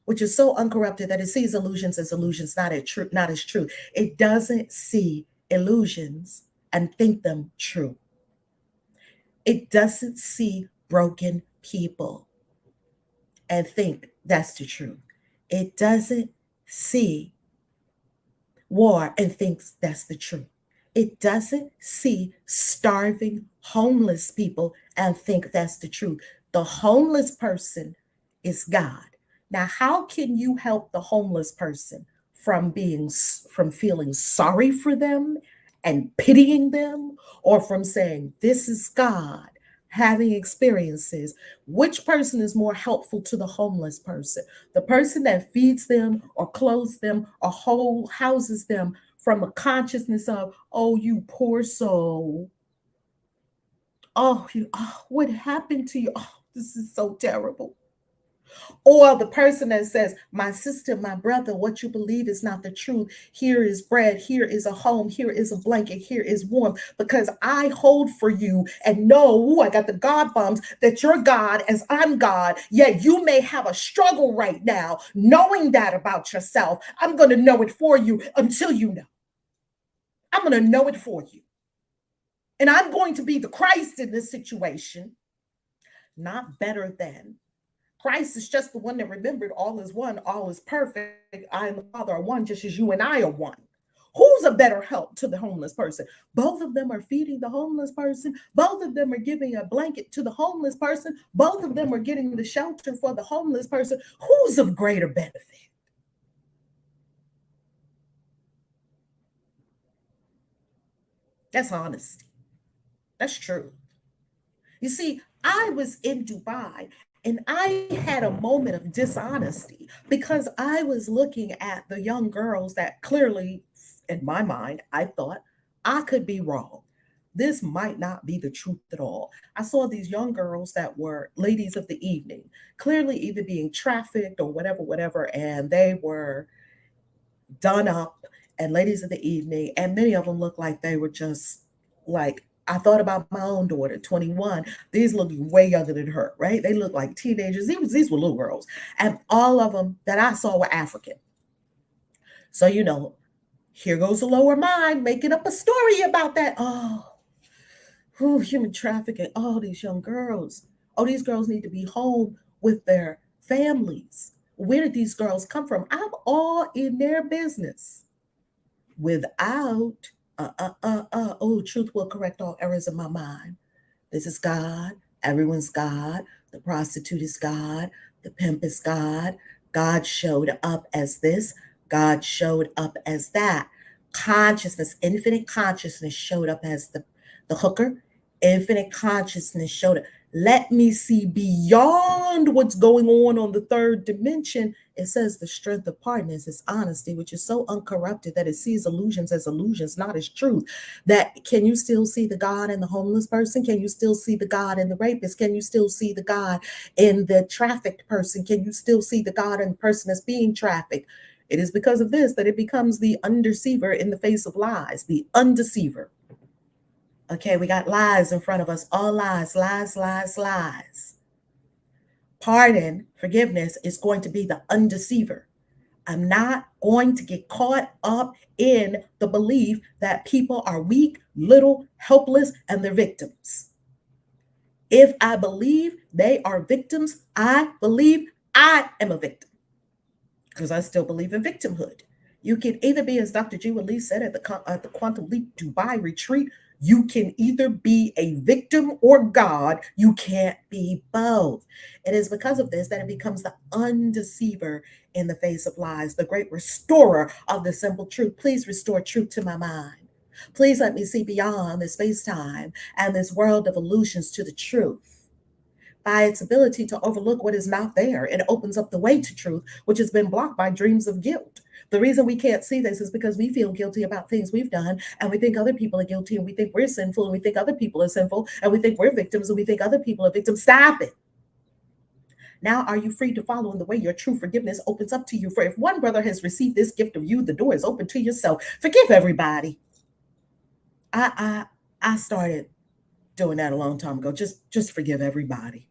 which is so uncorrupted that it sees illusions as illusions, not as true. It doesn't see illusions and think them true. It doesn't see broken people and think that's the truth. It doesn't see war and thinks that's the truth. It doesn't see starving homeless people and think that's the truth. The homeless person is God. Now, how can you help the homeless person from feeling sorry for them and pitying them, or from saying this is God having experiences? Which person is more helpful to the homeless person? The person that feeds them or clothes them or houses them from a consciousness of, oh, you poor soul. What happened to you? Oh, this is so terrible. Or the person that says, my sister, my brother, what you believe is not the truth. Here is bread. Here is a home. Here is a blanket. Here is warmth, because I hold for you and know, I got the God bombs, that you're God as I'm God. Yet you may have a struggle right now knowing that about yourself. I'm going to know it for you until you know. I'm going to know it for you. And I'm going to be the Christ in this situation, not better than. Christ is just the one that remembered all is one, all is perfect. I and the Father are one, just as you and I are one. Who's a better help to the homeless person? Both of them are feeding the homeless person. Both of them are giving a blanket to the homeless person. Both of them are getting the shelter for the homeless person. Who's of greater benefit? That's honesty. That's true. You see, I was in Dubai and I had a moment of dishonesty because I was looking at the young girls that clearly, in my mind, I thought I could be wrong. This might not be the truth at all. I saw these young girls that were ladies of the evening, clearly either being trafficked or whatever, whatever, and they were done up and ladies of the evening, and many of them looked like they were just like, I thought about my own daughter, 21. These look way younger than her, right? They look like teenagers. These were little girls. And all of them that I saw were African. So, here goes the lower mind making up a story about that. Human trafficking. Oh, these young girls. Oh, these girls need to be home with their families. Where did these girls come from? I'm all in their business without, truth will correct all errors in my mind. This is God. Everyone's God. The prostitute is God. The pimp is God. God showed up as this. God showed up as that. Consciousness, infinite consciousness showed up as the hooker. Infinite consciousness showed up. Let me see beyond what's going on the third dimension. It says the strength of partners is honesty, which is so uncorrupted that it sees illusions as illusions, not as truth. That can you still see the God in the homeless person? Can you still see the God in the rapist? Can you still see the God in the trafficked person? Can you still see the God in the person that's being trafficked? It is because of this that it becomes the undeceiver in the face of lies, the undeceiver. Okay, we got lies in front of us, all lies, lies, lies, lies. Pardon, forgiveness is going to be the undeceiver. I'm not going to get caught up in the belief that people are weak, little, helpless, and they're victims. If I believe they are victims, I believe I am a victim because I still believe in victimhood. You can either be, as Dr. G. Lee said at the Quantum Leap Dubai retreat, you can either be a victim or God. You can't be both. It is because of this that it becomes the undeceiver in the face of lies, the great restorer of the simple truth. Please restore truth to my mind. Please let me see beyond the space time and this world of illusions to the truth. By its ability to overlook what is not there, it opens up the way to truth, which has been blocked by dreams of guilt. The reason we can't see this is because we feel guilty about things we've done, and we think other people are guilty, and we think we're sinful, and we think other people are sinful, and we think we're victims, and we think other people are victims. Stop it. Now, are you free to follow in the way your true forgiveness opens up to you? For if one brother has received this gift of you, the door is open to yourself. Forgive everybody. I I started doing that a long time ago. Just forgive everybody.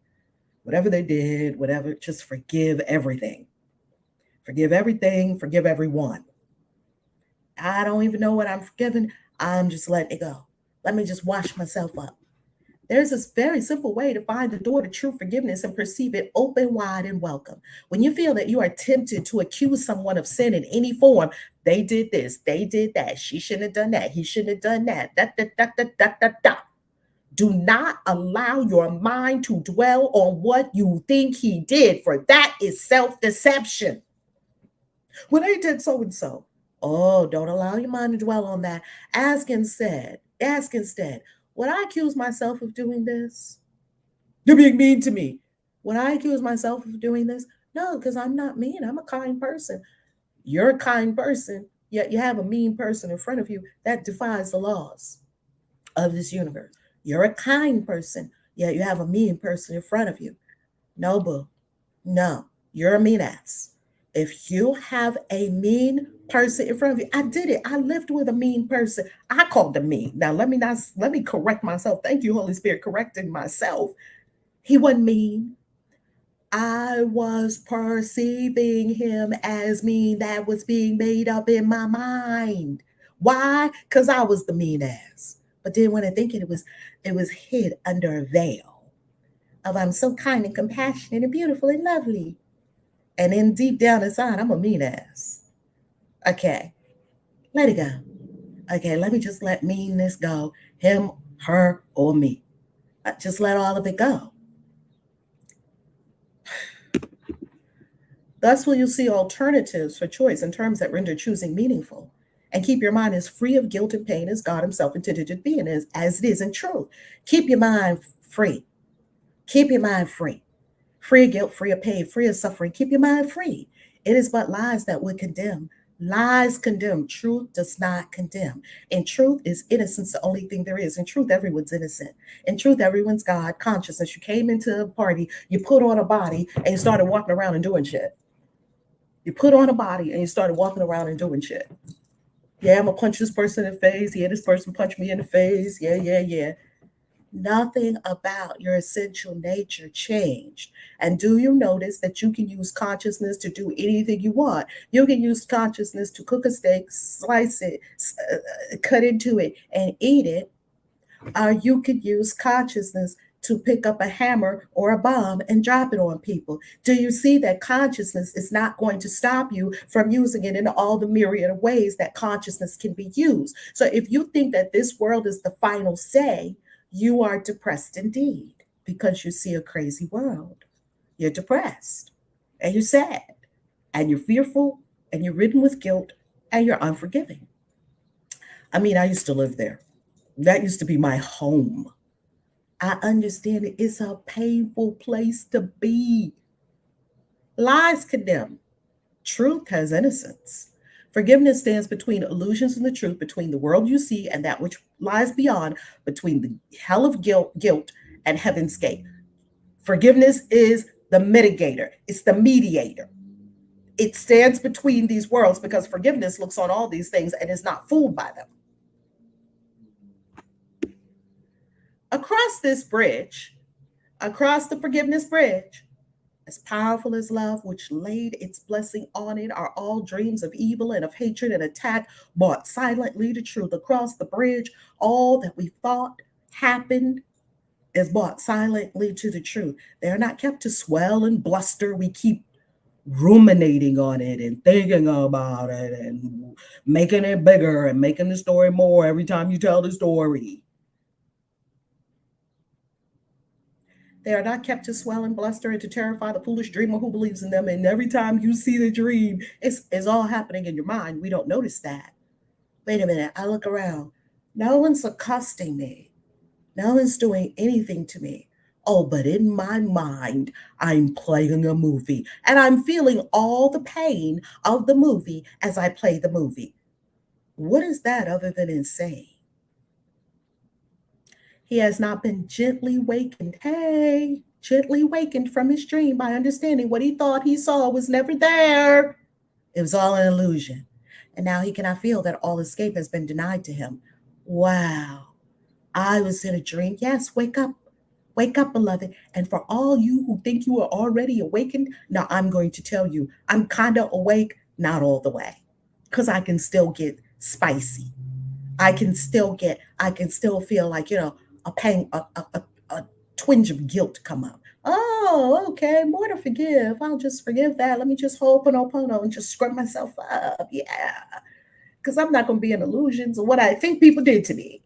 Whatever they did, whatever, just forgive everything. Forgive everything, forgive everyone. I don't even know what I'm forgiving. I'm just letting it go. Let me just wash myself up. There's this very simple way to find the door to true forgiveness and perceive it open, wide, and welcome. When you feel that you are tempted to accuse someone of sin in any form, they did this, they did that, she shouldn't have done that, he shouldn't have done that, da, da, da, da, da, da, da. Do not allow your mind to dwell on what you think he did, for that is self deception. When I did so and so, oh, don't allow your mind to dwell on that. Ask instead, would I accuse myself of doing this? You're being mean to me. Would I accuse myself of doing this? No, because I'm not mean. I'm a kind person. You're a kind person, yet you have a mean person in front of you. That defies the laws of this universe. You're a kind person, yet you have a mean person in front of you. No, boo. No, you're a mean ass. If you have a mean person in front of you, I did it. I lived with a mean person. I called him mean. Now let me correct myself. Thank you, Holy Spirit, correcting myself. He wasn't mean. I was perceiving him as mean. That was being made up in my mind. Why? Because I was the mean ass. But then when I think it was hid under a veil of I'm so kind and compassionate and beautiful and lovely. And then deep down inside, I'm a mean ass. Okay, let it go. Okay, let me just let meanness go. Him, her, or me. Just let all of it go. Thus will you see alternatives for choice in terms that render choosing meaningful. And keep your mind as free of guilt and pain as God Himself intended it to be and as it is in truth. Keep your mind free. Keep your mind free. Free of guilt, free of pain, free of suffering. Keep your mind free. It is but lies that would condemn. Lies condemn. Truth does not condemn. In truth is innocence the only thing there is. In truth, everyone's innocent. In truth, everyone's God consciousness. You came into a party, you put on a body, and you started walking around and doing shit. You put on a body and you started walking around and doing shit. Yeah, I'm gonna punch this person in the face. Yeah, this person punched me in the face. Yeah, yeah, yeah. Nothing about your essential nature changed. And do you notice that you can use consciousness to do anything you want? You can use consciousness to cook a steak, slice it, cut into it, and eat it. Or you could use consciousness to pick up a hammer or a bomb and drop it on people. Do you see that consciousness is not going to stop you from using it in all the myriad of ways that consciousness can be used? So if you think that this world is the final say, You are depressed indeed because you see a crazy world. You're depressed and you're sad and you're fearful and you're ridden with guilt and you're unforgiving. I mean, I used to live there. That used to be my home. I understand it. It's a painful place to be. Lies condemn. Truth has innocence. Forgiveness stands between illusions and the truth, between the world you see and that which lies beyond, between the hell of guilt and heaven's gate. Forgiveness is the mitigator, it's the mediator. It stands between these worlds because forgiveness looks on all these things and is not fooled by them. Across this bridge, across the forgiveness bridge, as powerful as love, which laid its blessing on it, are all dreams of evil and of hatred and attack brought silently to truth. Across the bridge, all that we thought happened is brought silently to the truth. They are not kept to swell and bluster. We keep ruminating on it and thinking about it and making it bigger and making the story more every time you tell the story. They are not kept to swell and bluster and to terrify the foolish dreamer who believes in them. And every time you see the dream, it's all happening in your mind. We don't notice that. Wait a minute, I look around. No one's accosting me. No one's doing anything to me. Oh, but in my mind, I'm playing a movie and I'm feeling all the pain of the movie as I play the movie. What is that other than insane? He has not been gently wakened. Hey, gently wakened from his dream by understanding what he thought he saw was never there. It was all an illusion. And now he cannot feel that all escape has been denied to him. Wow. I was in a dream. Yes, wake up. Wake up, beloved. And for all you who think you are already awakened, now I'm going to tell you, I'm kind of awake, not all the way, because I can still get spicy. I can still feel like, a pang, a twinge of guilt come up. Oh, okay, more to forgive. I'll just forgive that. Let me just ho'oponopono and just scrub myself up. Yeah, because I'm not going to be in illusions of what I think people did to me.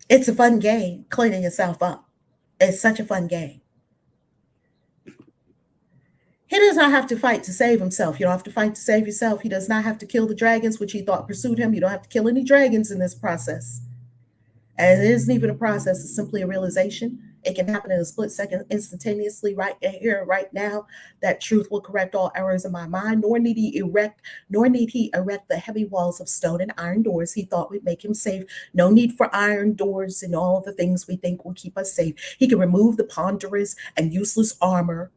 It's a fun game, cleaning yourself up. It's such a fun game. He does not have to fight to save himself. You don't have to fight to save yourself. He does not have to kill the dragons which he thought pursued him. You don't have to kill any dragons in this process. And it isn't even a process, it's simply a realization. It can happen in a split second, instantaneously, right here, right now. That truth will correct all errors in my mind, nor need he erect the heavy walls of stone and iron doors he thought would make him safe. No need for iron doors and all the things we think will keep us safe. He can remove the ponderous and useless armor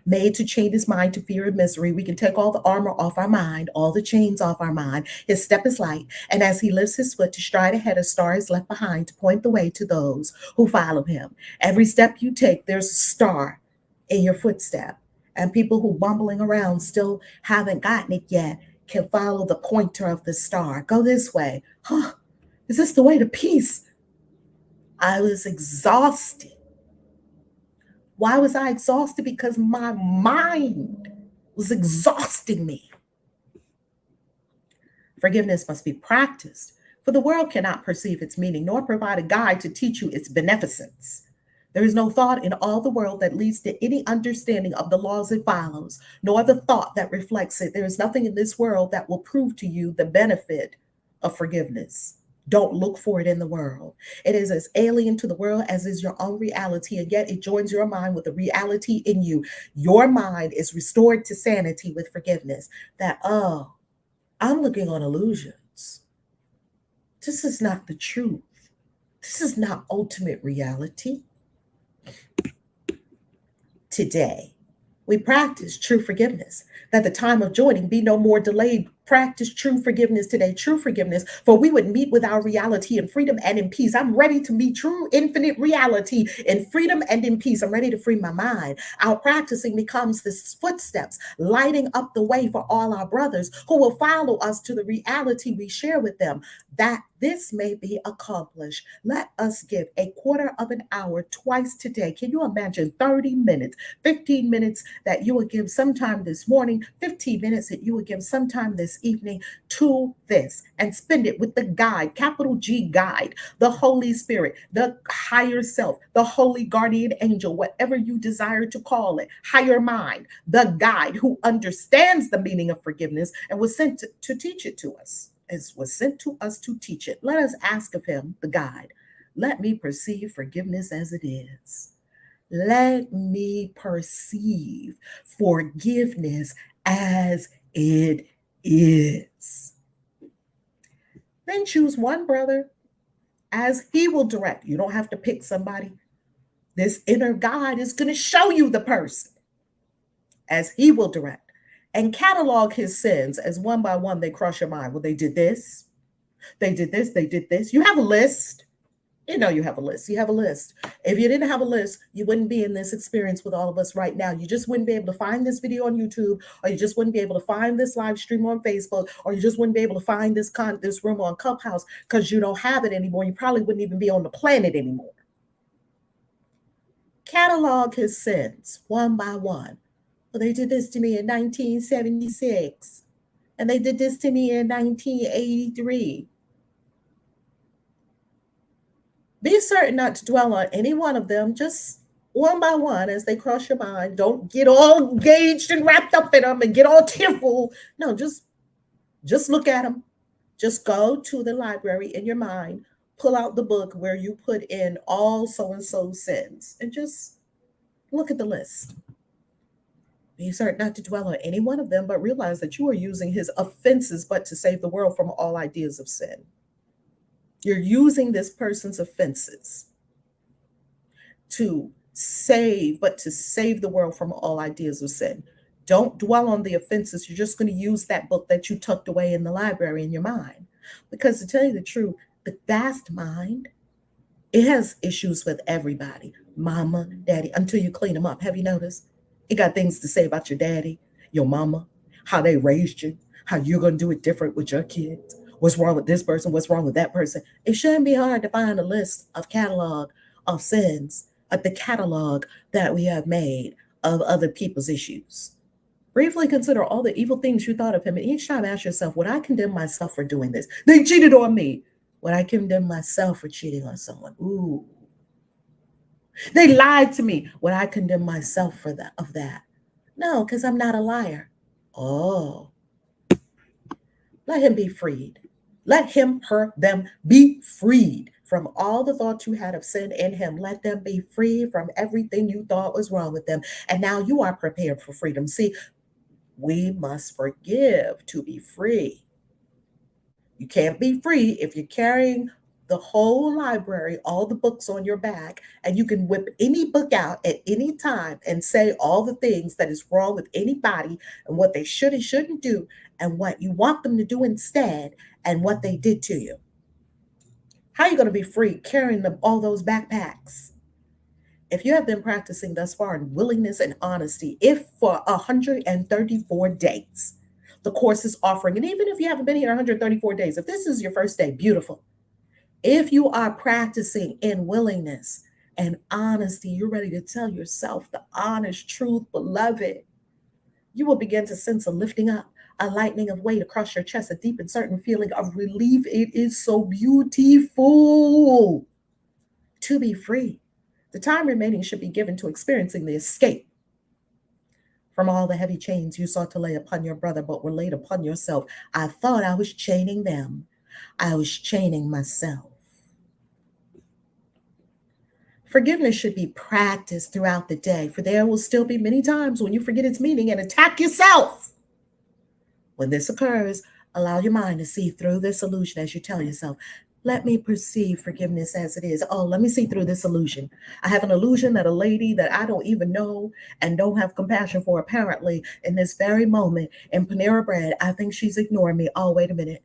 made to chain his mind to fear and misery. We can take all the armor off our mind, all the chains off our mind. His step is light, and as he lifts his foot to stride ahead, a star is left behind to point the way to those who follow him. Every step you take, there's a star in your footstep, and people who bumbling around still haven't gotten it yet can follow the pointer of the star. Go this way. Huh, is this the way to peace? I was exhausted. Why was I exhausted? Because my mind was exhausting me. Forgiveness must be practiced, for the world cannot perceive its meaning nor provide a guide to teach you its beneficence. There is no thought in all the world that leads to any understanding of the laws it follows, nor the thought that reflects it. There is nothing in this world that will prove to you the benefit of forgiveness. Don't look for it in the world. It is as alien to the world as is your own reality, and yet it joins your mind with the reality in you. Your mind is restored to sanity with forgiveness. That, oh, I'm looking on illusions. This is not the truth. This is not ultimate reality. Today, we practice true forgiveness, that the time of joining be no more delayed. Practice true forgiveness today, true forgiveness, for we would meet with our reality in freedom and in peace. I'm ready to meet true infinite reality in freedom and in peace. I'm ready to free my mind. Our practicing becomes the footsteps, lighting up the way for all our brothers who will follow us to the reality we share with them. That this may be accomplished. Let us give a quarter of an hour twice today. Can you imagine 30 minutes, 15 minutes that you would give sometime this morning, 15 minutes that you would give sometime this evening to this, and spend it with the guide, capital G guide, the Holy Spirit, the higher self, the holy guardian angel, whatever you desire to call it, higher mind, the guide who understands the meaning of forgiveness and was sent to teach it to us, as was sent to us to teach it. Let us ask of him, the guide, let me perceive forgiveness as it is. Let me perceive forgiveness as it is. Then choose one brother as he will direct. You don't have to pick somebody. This inner guide is going to show you the person as he will direct, and catalog his sins as one by one they cross your mind. Well, they did this, they did this, they did this. You have a list. You know you have a list. You have a list. If you didn't have a list, you wouldn't be in this experience with all of us right now. You just wouldn't be able to find this video on YouTube, or you just wouldn't be able to find this live stream on Facebook, or you just wouldn't be able to find this room on Clubhouse because you don't have it anymore. You probably wouldn't even be on the planet anymore. Catalog his sins one by one. Well, they did this to me in 1976, and they did this to me in 1983. Be certain not to dwell on any one of them, just one by one as they cross your mind. Don't get all engaged and wrapped up in them and get all tearful. No, just look at them. Just go to the library in your mind, pull out the book where you put in all so-and-so sins, and just look at the list. Be certain not to dwell on any one of them, but realize that you are using his offenses but to save the world from all ideas of sin. You're using this person's offenses to save the world from all ideas of sin. Don't dwell on the offenses. You're just going to use that book that you tucked away in the library in your mind. Because to tell you the truth, the vast mind, it has issues with everybody. Mama, daddy, until you clean them up. Have you noticed? It got things to say about your daddy, your mama, how they raised you, how you're going to do it different with your kids. What's wrong with this person? What's wrong with that person? It shouldn't be hard to find a list of catalog of sins, of the catalog that we have made of other people's issues. Briefly consider all the evil things you thought of him, and each time ask yourself, would I condemn myself for doing this? They cheated on me. Would I condemn myself for cheating on someone? Ooh. They lied to me. Would I condemn myself for that? No, because I'm not a liar. Oh. Let him be freed. Let him, her, them be freed from all the thoughts you had of sin in him. Let them be free from everything you thought was wrong with them. And now you are prepared for freedom. See, we must forgive to be free. You can't be free if you're carrying the whole library, all the books on your back, and you can whip any book out at any time and say all the things that is wrong with anybody and what they should and shouldn't do and what you want them to do instead and what they did to you. How are you going to be free carrying all those backpacks? If you have been practicing thus far in willingness and honesty, if for 134 days, the course is offering, and even if you haven't been here 134 days, if this is your first day, beautiful. If you are practicing in willingness and honesty, you're ready to tell yourself the honest truth, beloved, you will begin to sense a lifting up, a lightening of weight across your chest, a deep and certain feeling of relief. It is so beautiful to be free. The time remaining should be given to experiencing the escape from all the heavy chains you sought to lay upon your brother, but were laid upon yourself. I thought I was chaining them. I was chaining myself. Forgiveness should be practiced throughout the day, for there will still be many times when you forget its meaning and attack yourself. When this occurs, allow your mind to see through this illusion as you tell yourself, let me perceive forgiveness as it is. Oh, let me see through this illusion. I have an illusion that a lady that I don't even know and don't have compassion for, apparently, in this very moment in Panera Bread, I think she's ignoring me. Oh, wait a minute.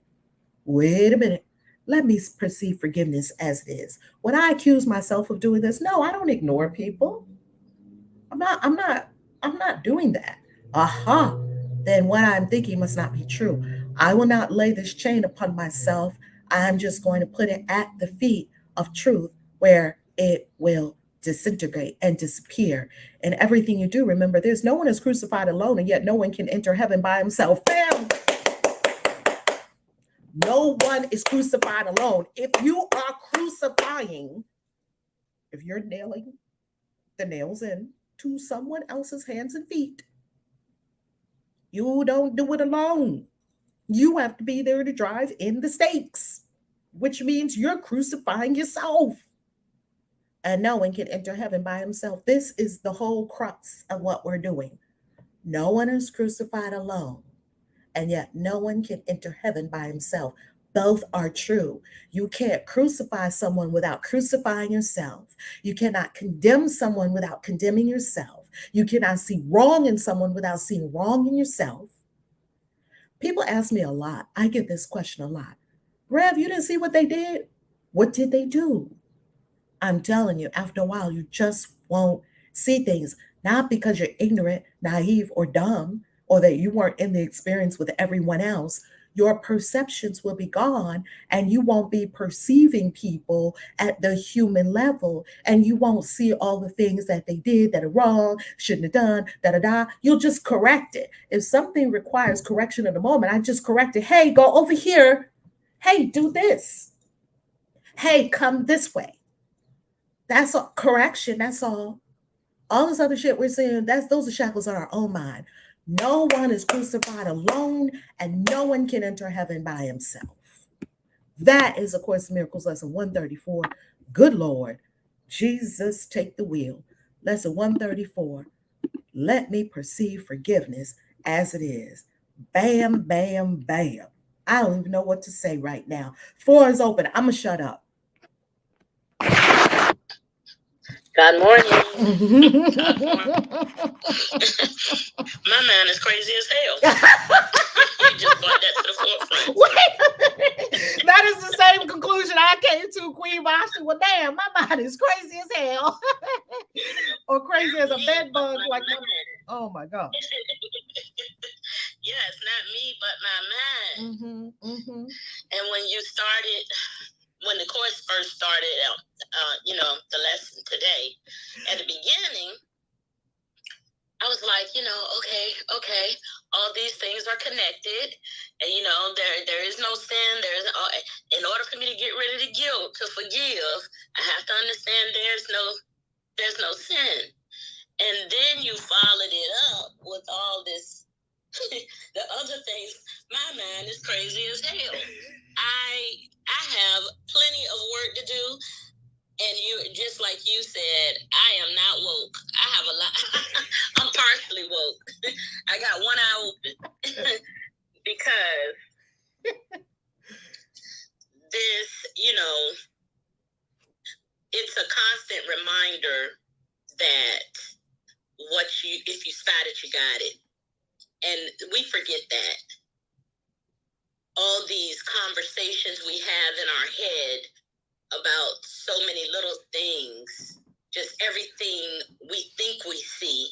Let me perceive forgiveness as it is. When I accuse myself of doing this, no, I don't ignore people. I'm not doing that. Then what I'm thinking must not be true. I will not lay this chain upon myself. I'm just going to put it at the feet of truth where it will disintegrate and disappear. And everything you do, remember, there's no one is crucified alone, and yet no one can enter heaven by himself. Bam! No one is crucified alone. If you are crucifying, if you're nailing the nails in to someone else's hands and feet, you don't do it alone. You have to be there to drive in the stakes, which means you're crucifying yourself. And no one can enter heaven by himself. This is the whole crux of what we're doing. No one is crucified alone, and yet no one can enter heaven by himself. Both are true. You can't crucify someone without crucifying yourself. You cannot condemn someone without condemning yourself. You cannot see wrong in someone without seeing wrong in yourself. People ask me a lot. I get this question a lot. Rev, you didn't see what they did? What did they do? I'm telling you, after a while, you just won't see things, not because you're ignorant, naive, or dumb, or that you weren't in the experience with everyone else. Your perceptions will be gone, and you won't be perceiving people at the human level, and you won't see all the things that they did that are wrong, shouldn't have done, da da da. You'll just correct it. If something requires correction in the moment, I just correct it. Hey, go over here. Hey, do this. Hey, come this way. That's a correction. That's all. All this other shit we're saying, those are shackles on our own mind. No one is crucified alone, and no one can enter heaven by himself. That is, of course, Miracles Lesson 134. Good Lord, Jesus, take the wheel. Lesson 134. Let me perceive forgiveness as it is. Bam, bam, bam. I don't even know what to say right now. Floor is open. I'm going to shut up. Good morning. My mind is crazy as hell. You just brought that to the forefront. That is the same conclusion I came to, Queen Vashi. Well, damn, my mind is crazy as hell. Or crazy as a bed bug. Oh, my God. Yes, not me, but my mind. And when the course first started, the lesson today, at the beginning, I was like, okay, all these things are connected, and there is no sin. In order for me to get rid of the guilt, to forgive, I have to understand there's no sin. And then you followed it up with all this, the other things. My mind is crazy as hell. I have plenty of work to do. And you, just like you said, I am not woke. I have a lot. I'm partially woke. I got one eye open because this, it's a constant reminder that if you spot it, you got it. And we forget that. All these conversations we have in our head about so many little things, just everything we think we see.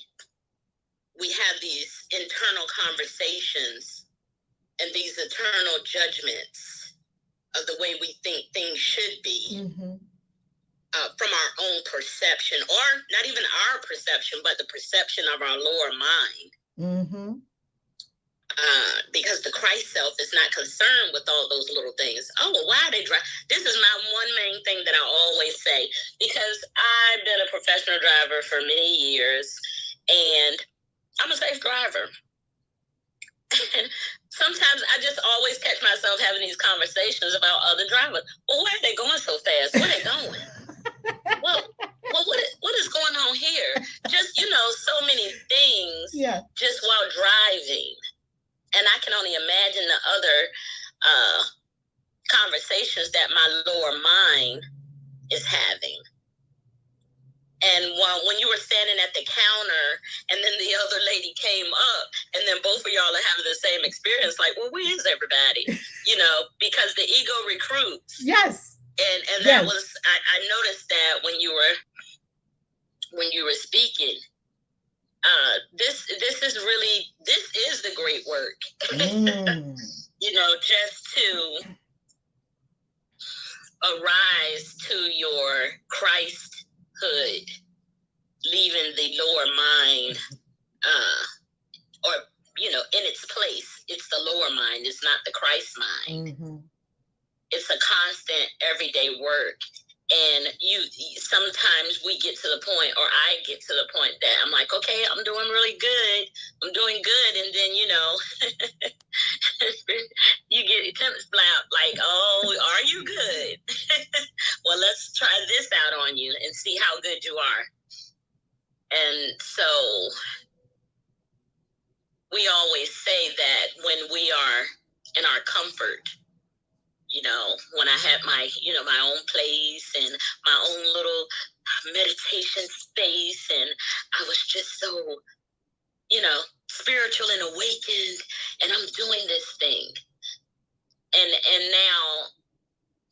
We have these internal conversations and these eternal judgments of the way we think things should be from our own perception, or not even our perception, but the perception of our lower mind. Because the Christ self is not concerned with all those little things. Oh, well, why are they driving? This is my one main thing that I always say, because I've been a professional driver for many years, and I'm a safe driver. And sometimes I just always catch myself having these conversations about other drivers. Well, why are they going so fast? Where are they going? well, what is going on here? Just, so many things just while driving. And I can only imagine the other conversations that my lower mind is having. And when you were standing at the counter and then the other lady came up and then both of y'all are having the same experience, like, well, where is everybody? Because the ego recruits. Yes. And that was, I noticed that when you were speaking. This is the great work. Just to arise to your Christhood, leaving the lower mind, or, in its place. It's the lower mind. It's not the Christ mind. Mm-hmm. It's a constant everyday work. And sometimes we get to the point, or I get to the point that I'm like, okay, I'm doing really good. I'm doing good. And then, you get like, oh, are you good? Well, let's try this out on you and see how good you are. And so we always say that when we are in our comfort, when I had my, my own place and my own little meditation space, and I was just so, spiritual and awakened, and I'm doing this thing. And now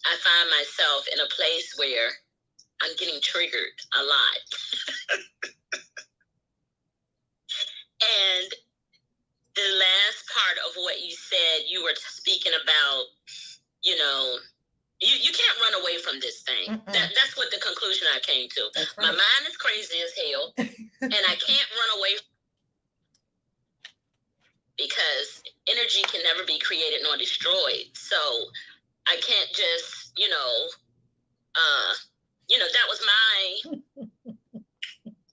I find myself in a place where I'm getting triggered a lot. And the last part of what you said, you were speaking about, you can't run away from this thing. That's what the conclusion I came to. Right. My mind is crazy as hell, and I can't run away because energy can never be created nor destroyed. So I can't just, that was my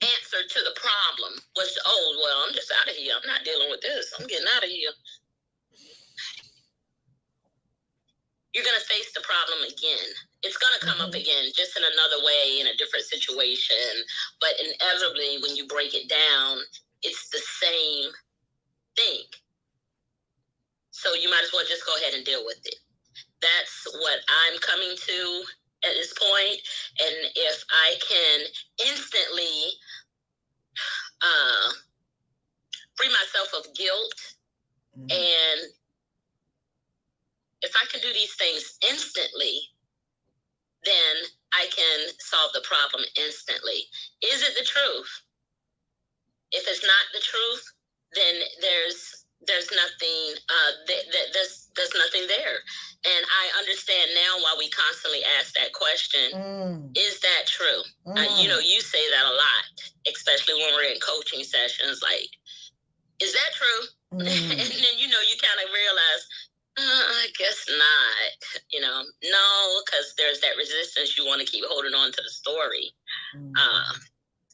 answer to the problem was, oh, well, I'm just out of here. I'm not dealing with this. I'm getting out of here. You're going to face the problem again. It's going to come up again, just in another way, in a different situation. But inevitably, when you break it down, it's the same thing. So you might as well just go ahead and deal with it. That's what I'm coming to at this point. And if I can instantly free myself of guilt, and if I can do these things instantly, then I can solve the problem instantly. Is it the truth? If it's not the truth, then there's nothing there's nothing there. And I understand now why we constantly ask that question. Is that true? You say that a lot, especially when we're in coaching sessions, like, is that true? And then you kind of realize, I guess not. No, because there's that resistance. You want to keep holding on to the story.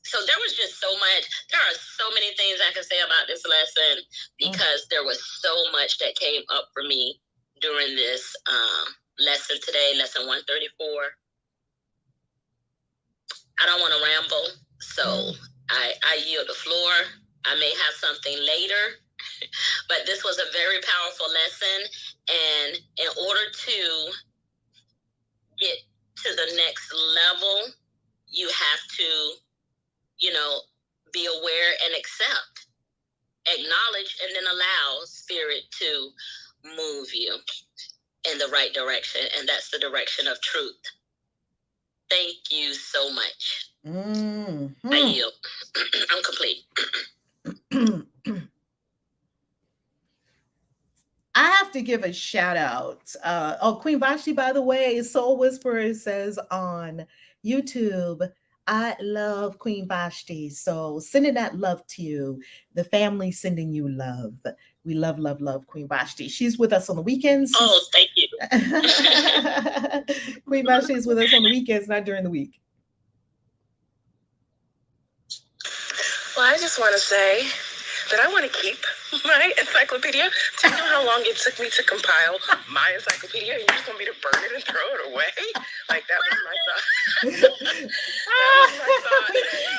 So there was just so much. There are so many things I can say about this lesson, because there was so much that came up for me during this lesson today, lesson 134. I don't want to ramble, so I yield the floor. I may have something later, but this was a very powerful lesson. And in order to get to the next level, you have to, be aware and accept, acknowledge, and then allow spirit to move you in the right direction. And that's the direction of truth. Thank you so much. I yield. I'm complete. I have to give a shout out. Queen Vashti, by the way, Soul Whisperer says on YouTube, I love Queen Vashti. So sending that love to you. The family sending you love. We love, love, love Queen Vashti. She's with us on the weekends. Oh, thank you. Queen Vashti is with us on the weekends, not during the week. Well, I just want to say that I want to keep my encyclopedia. Do you know how long it took me to compile my encyclopedia? You just want me to burn it and throw it away? Like, that was my thought.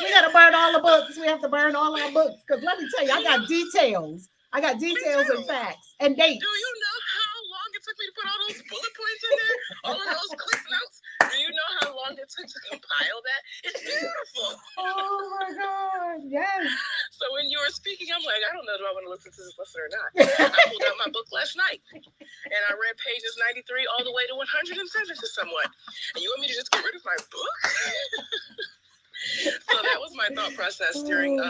We got to burn all the books. We have to burn all our books. Because let me tell you, I got details. I got details and facts and dates. Do you know how long it took me to put all those bullet points in there? All of those clip notes? Do you know how long it took to compile that? It's beautiful. Oh my God, yes. So when you were speaking, I'm like, I don't know, do I want to listen to this lesson or not? I pulled out my book last night, and I read pages 93 all the way to 107 to someone. And you want me to just get rid of my book? So that was my thought process during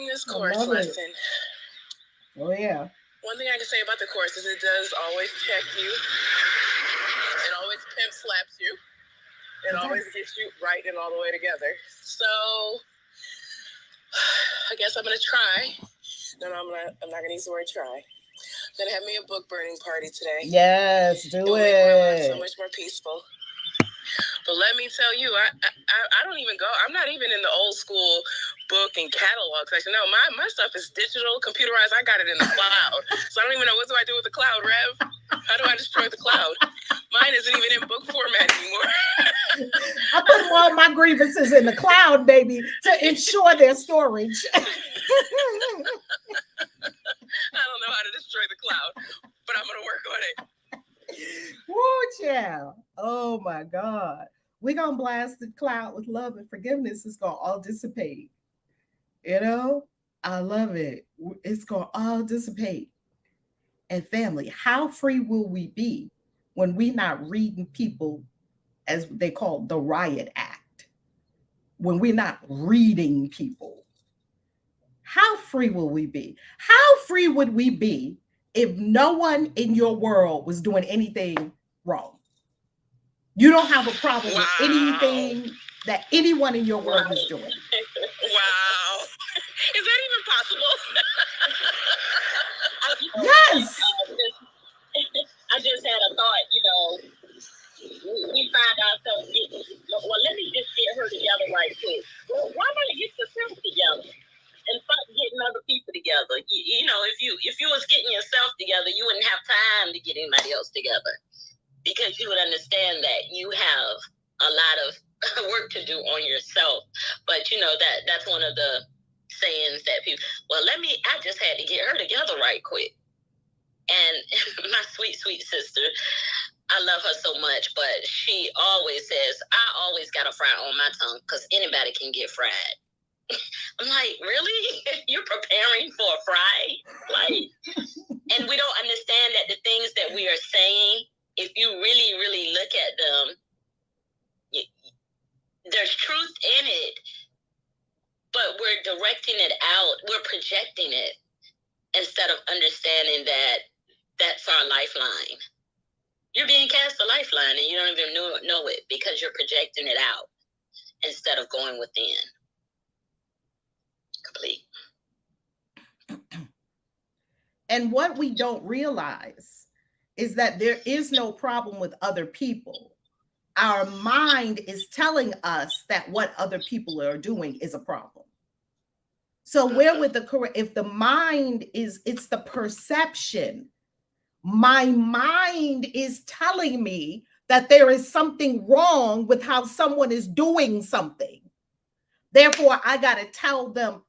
this course lesson. Oh yeah. One thing I can say about the course is it does always check you. It always slaps you. It always gets you right and all the way together. So I guess I'm gonna try. No, I'm not gonna use the word try. I'm gonna have me a book burning party today. Yes, do It'll it. make my life so much more peaceful. But let me tell you, I don't even go. I'm not even in the old school book and catalog section. No, my stuff is digital, computerized. I got it in the cloud. So I don't even know what do I do with the cloud, Rev? How do I destroy the cloud? Mine isn't even in book format anymore. I put all my grievances in the cloud, baby, to ensure their storage. I don't know how to destroy the cloud, but I'm gonna work on it. Woo, child. Oh my God. We're gonna blast the cloud with love and forgiveness. It's gonna all dissipate. You know, I love it. It's gonna all dissipate. And family, how free will we be when we're not reading people, as they call the riot act? When we're not reading people, how free will we be? How free would we be if no one in your world was doing anything wrong? You don't have a problem with anything that anyone in your world is doing. Wow. Is that even possible? Yes. I just had a thought, we find ourselves well, let me just get her together right quick. Well, why not get yourself together and start getting other people together? If you was getting yourself together, you wouldn't have time to get anybody else together, because you would understand that you have a lot of work to do on yourself. But that's one of the sayings that people, I just had to get her together right quick. And my sweet, sweet sister, I love her so much, but she always says, I always got a fry on my tongue because anybody can get fried. I'm like, really? You're preparing for a fry? And we don't understand that the things that we are saying, if you really, really look at them, there's truth in it, but we're directing it out. We're projecting it instead of understanding that that's our lifeline. You're being cast a lifeline and you don't even know it because you're projecting it out instead of going within. Complete. And what we don't realize is that there is no problem with other people. Our mind is telling us that what other people are doing is a problem. So where with the correct, if the mind is, it's the perception. My mind is telling me that there is something wrong with how someone is doing something. Therefore, I got to tell them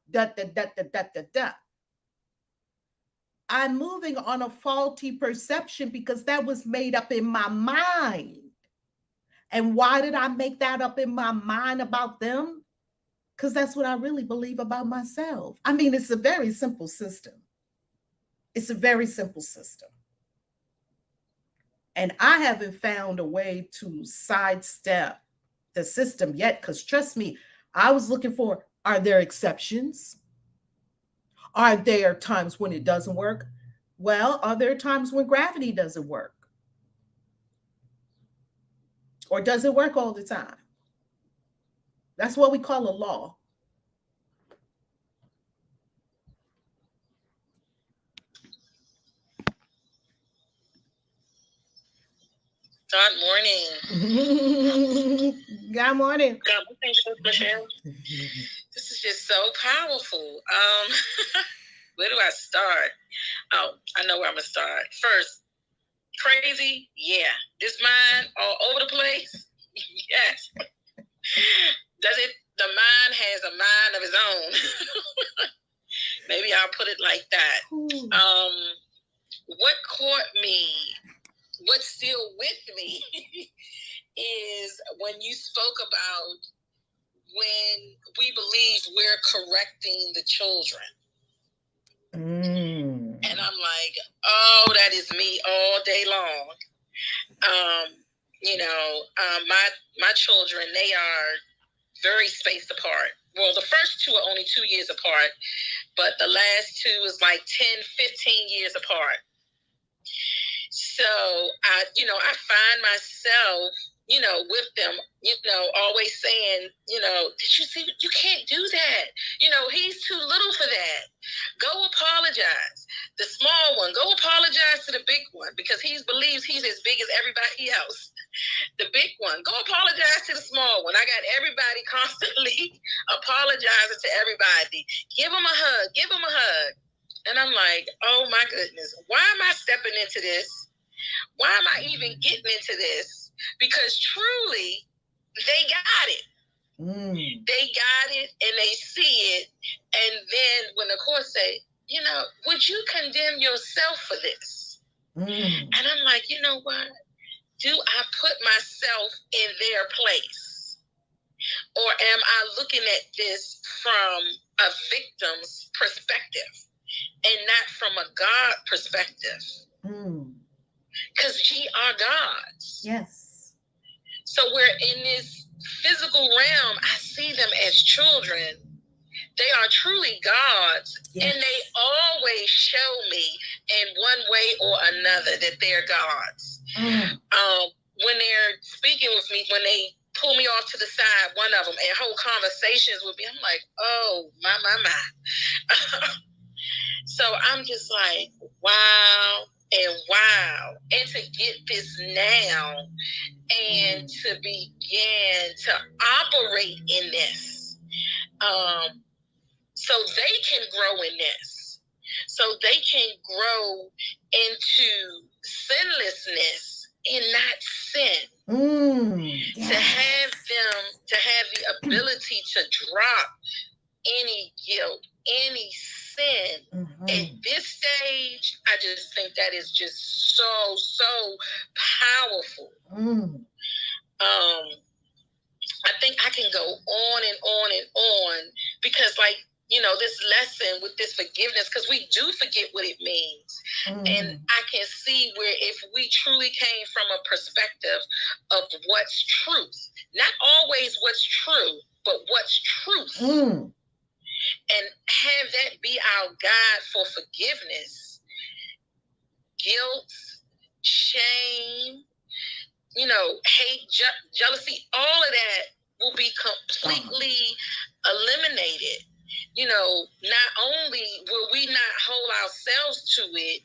I'm moving on a faulty perception because that was made up in my mind. And why did I make that up in my mind about them? Because that's what I really believe about myself. I mean, it's a very simple system. It's a very simple system. And I haven't found a way to sidestep the system yet, because trust me, I was looking for, are there exceptions? Are there times when it doesn't work? Well, are there times when gravity doesn't work? Or does it work all the time? That's what we call a law. Good morning. Good morning. Michelle. This is just so powerful. Where do I start? Oh, I know where I'm gonna start. First, crazy, yeah. This mind all over the place, yes. Does it? The mind has a mind of its own. Maybe I'll put it like that. What caught me? What's still with me is when you spoke about when we believe we're correcting the children. And I'm like, oh, that is me all day long. My children, they are very spaced apart. Well, the first two are only 2 years apart, but the last two is like 10, 15 years apart. So, I find myself with them, always saying, did you see, you can't do that. He's too little for that. Go apologize. The small one, go apologize to the big one, because he believes he's as big as everybody else. The big one, go apologize to the small one. I got everybody constantly apologizing to everybody. Give him a hug. Give him a hug. And I'm like, oh my goodness, why am I stepping into this? Why am I even getting into this? Because truly, they got it. They got it and they see it. And then when the court say, would you condemn yourself for this? And I'm like, you know what? Do I put myself in their place? Or am I looking at this from a victim's perspective and not from a God perspective? Because ye are gods. Yes. So we're in this physical realm. I see them as children. They are truly gods. Yes. And they always show me in one way or another that they're gods. When they're speaking with me, when they pull me off to the side, one of them, and whole conversations with me, I'm like, oh, my. So I'm just like, wow. And wow, and to get this now and to begin to operate in this, so they can grow in this, so they can grow into sinlessness and not sin. Yes. To have the ability to drop any guilt, any sin. At this stage, I just think that is just so powerful. I think I can go on and on and on, because this lesson with this forgiveness, because we do forget what it means. And I can see where if we truly came from a perspective of what's truth, not always what's true, but what's truth. And have that be our guide for forgiveness. Guilt, shame, hate, jealousy, all of that will be completely eliminated. Not only will we not hold ourselves to it,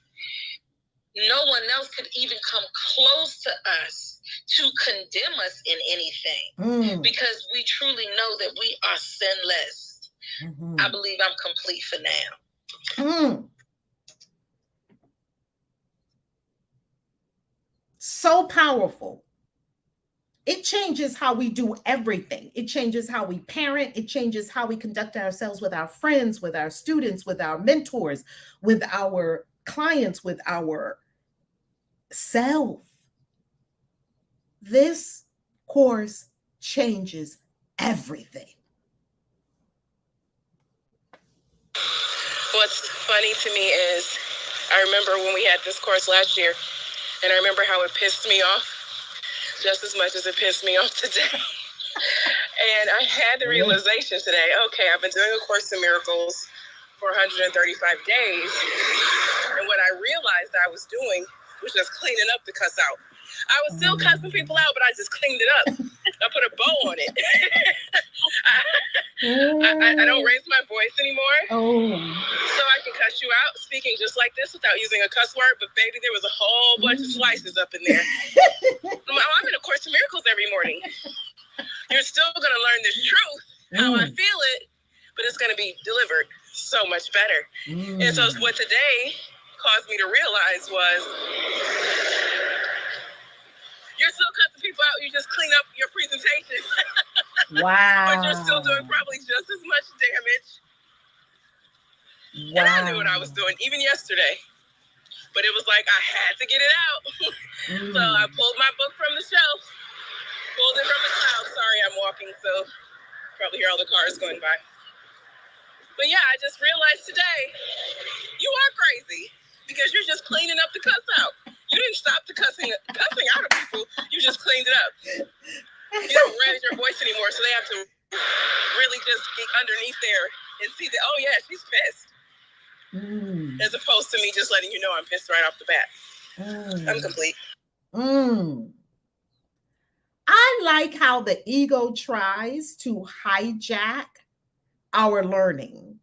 no one else could even come close to us to condemn us in anything, because we truly know that we are sinless. I believe I'm complete for now. So powerful. It changes how we do everything. It changes how we parent. It changes how we conduct ourselves with our friends, with our students, with our mentors, with our clients, with our self. This course changes everything. What's funny to me is I remember when we had this course last year, and I remember how it pissed me off just as much as it pissed me off today. And I had the realization today, okay, I've been doing A Course in Miracles for 135 days. And what I realized I was doing was just cleaning up the cuss out. I was still cussing people out, but I just cleaned it up. I put a bow on it. I don't raise my voice anymore. So I can cuss you out speaking just like this without using a cuss word. But baby, there was a whole bunch of slices up in there. I'm in A Course in Miracles every morning. You're still going to learn this truth, how I feel it, but it's going to be delivered so much better. And so what today caused me to realize was, you're still cussing people out. You just clean up your presentation. Wow. But you're still doing probably just as much damage. Wow. And I knew what I was doing, even yesterday. But it was like I had to get it out. So I pulled my book from the shelf, pulled it from the cloud. Sorry, I'm walking, so probably hear all the cars going by. But yeah, I just realized today, you are crazy because you're just cleaning up the cuss out. You didn't stop the cussing out of people. You just cleaned it up. You don't raise your voice anymore, so they have to really just get underneath there and see that, oh yeah, she's pissed. As opposed to me just letting you know I'm pissed right off the bat. I'm complete. I like how the ego tries to hijack our learning,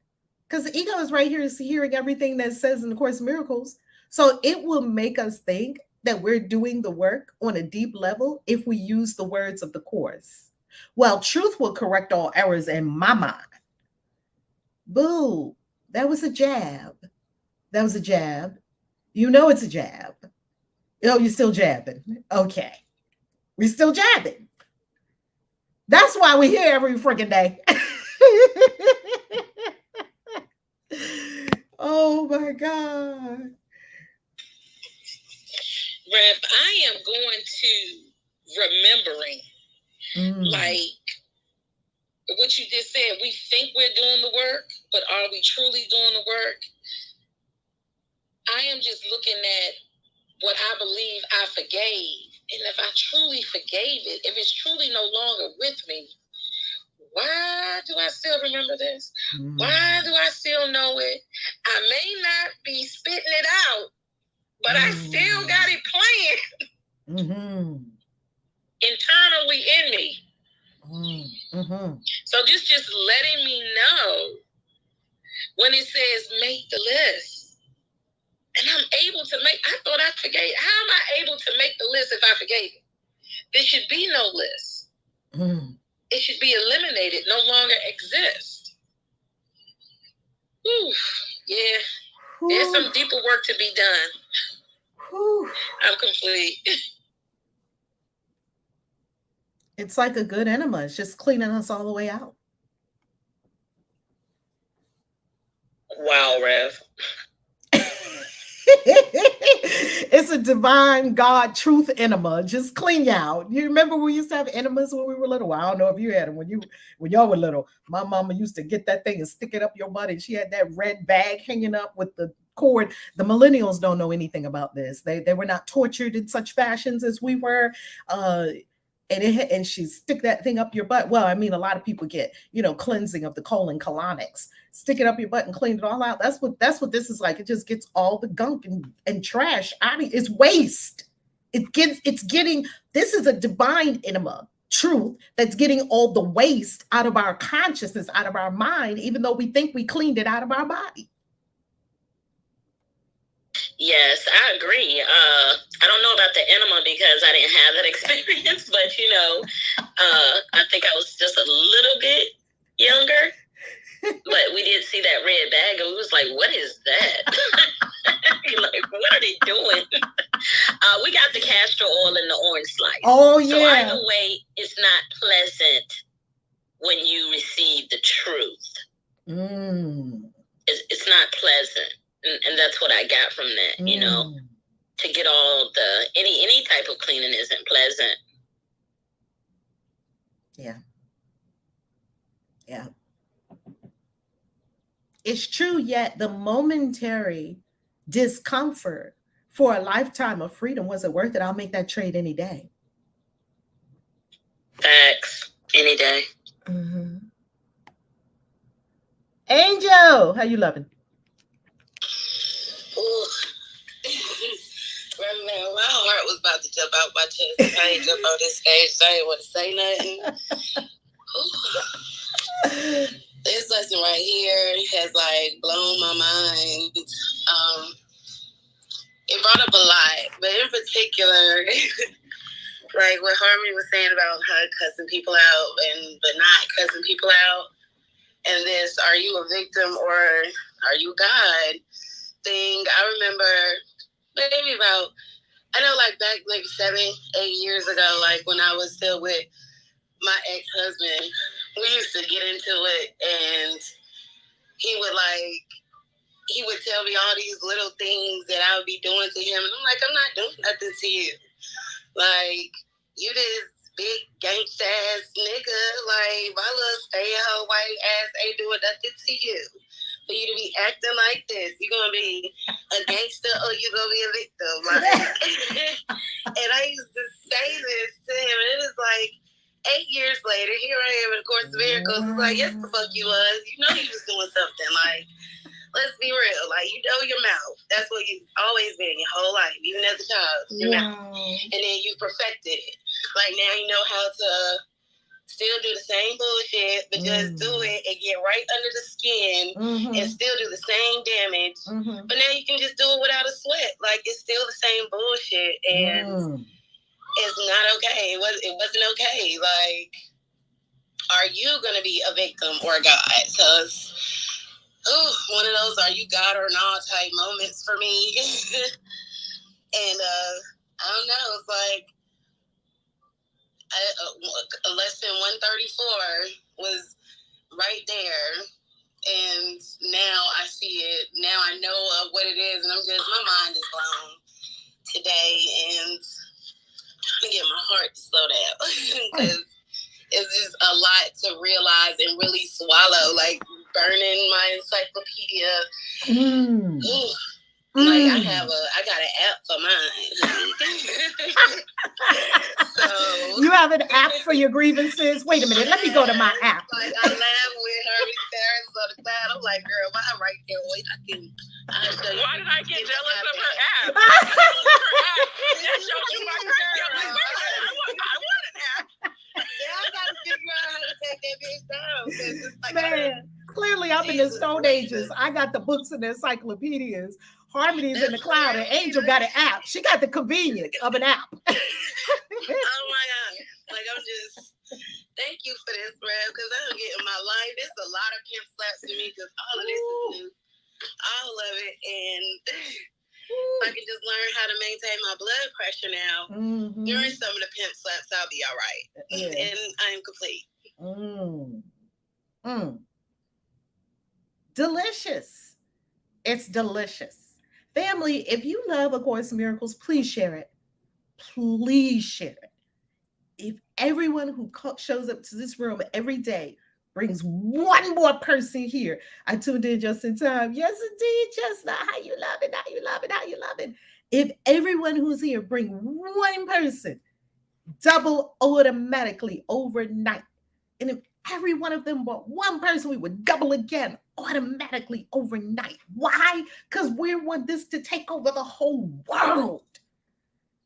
because the ego is right here, is hearing everything that says in the Course of Miracles. So it will make us think that we're doing the work on a deep level if we use the words of the Course. Well, truth will correct all errors in my mind. Boo, that was a jab. That was a jab. You know it's a jab. Oh, you're still jabbing. Okay. We're still jabbing. That's why we're here every freaking day. Oh my God. Rev, I am going to remembering, like what you just said. We think we're doing the work, but are we truly doing the work? I am just looking at what I believe I forgave. And if I truly forgave it, if it's truly no longer with me, why do I still remember this? Why do I still know it? I may not be spitting it out, but I still got it playing internally in me. So just letting me know when it says make the list. And I'm able to make, I thought I forgave. How am I able to make the list if I forgave it? There should be no list. It should be eliminated, no longer exist. Whew. Yeah. There's some deeper work to be done. I'm complete. It's like a good enema. It's just cleaning us all the way out. Wow, Rev. It's a divine God truth enema. Just clean you out. You remember we used to have enemas when we were little? Well, I don't know if you had them when y'all were little. My mama used to get that thing and stick it up your butt, and she had that red bag hanging up with the cord. The millennials don't know anything about this. They were not tortured in such fashions as we were. And she stick that thing up your butt. Well, I mean, a lot of people get, cleansing of the colon colonics. Stick it up your butt and clean it all out. That's what this is like. It just gets all the gunk and trash out of it. It's waste. This is a divine enema, truth, that's getting all the waste out of our consciousness, out of our mind, even though we think we cleaned it out of our body. Yes, I agree. I don't know about the enema because I didn't have that experience, but I think I was just a little bit younger. But we did see that red bag, and we was like, "What is that?" Like, what are they doing? We got the castor oil and the orange slice. Oh yeah. So either way, it's not pleasant when you receive the truth. It's not pleasant. And that's what I got from that, to get all any type of cleaning isn't pleasant. Yeah. Yeah. It's true, yet the momentary discomfort for a lifetime of freedom, was it worth it? I'll make that trade any day. Facts. Any day. Angel, how you loving? Ooh. Man, my heart was about to jump out my chest. I ain't jump on this stage, so I didn't want to say nothing. This lesson right here has blown my mind. It brought up a lot, but in particular, what Harmony was saying about her cussing people out but not cussing people out, and this "are you a victim or are you God" thing. I remember maybe about, back 7-8 years ago, when I was still with my ex-husband, we used to get into it, and he would tell me all these little things that I would be doing to him, and I'm like, I'm not doing nothing to you. You this big gangsta ass nigga, my little stay-at-home white ass ain't doing nothing to you. For you to be acting like this, you gonna be a gangster or you gonna be a victim. And I used to say this to him, and it was 8 years later, here I am in the Course of Miracles. It's yes, the fuck you was. You know you was doing something. Let's be real. You know your mouth. That's what you've always been your whole life, even as a child. Your mouth. And then you perfected it. Like now you know how to still do the same bullshit, but just do it and get right under the skin and still do the same damage. But now you can just do it without a sweat. Like it's still the same bullshit, and it's not okay. It wasn't okay. Like, are you gonna be a victim or God? So it's one of those "are you God or not" type moments for me. And I don't know. It's like lesson 134 was right there, and now I see it. Now I know what it is, and my mind is blown today, and I'm getting my heart to slow down because it's just a lot to realize and really swallow. Like burning my encyclopedia. Like I got an app for mine. So you have an app for your grievances. Wait a minute, let me go to my app. Like I laugh with her parents on the cloud. I'm like, girl, why I right there? Wait, why did I get jealous of her app? That shows you my girl. I want an app. Yeah, I gotta figure out how to take that bitch down. Like, man, clearly I'm in the Stone Ages. I got the books and the encyclopedias. Harmony's in the cloud, and Angel got an app. She got the convenience of an app. Oh my God. Like, I'm just, thank you for this, Rev, because I don't get in my life. There's a lot of pimp slaps to me because all of this is new. All of it. And if I can just learn how to maintain my blood pressure now, during some of the pimp slaps, I'll be all right. Yeah. And I'm complete. Delicious. It's delicious. Family, if you love A Course in Miracles, please share it. Please share it. If everyone who shows up to this room every day brings one more person here, I tuned in just in time. Yes, indeed, just not how you love it, how you love it, how you love it. If everyone who's here bring one person, double automatically overnight. And if every one of them but one person, we would double again automatically overnight. Why? Because we want this to take over the whole world.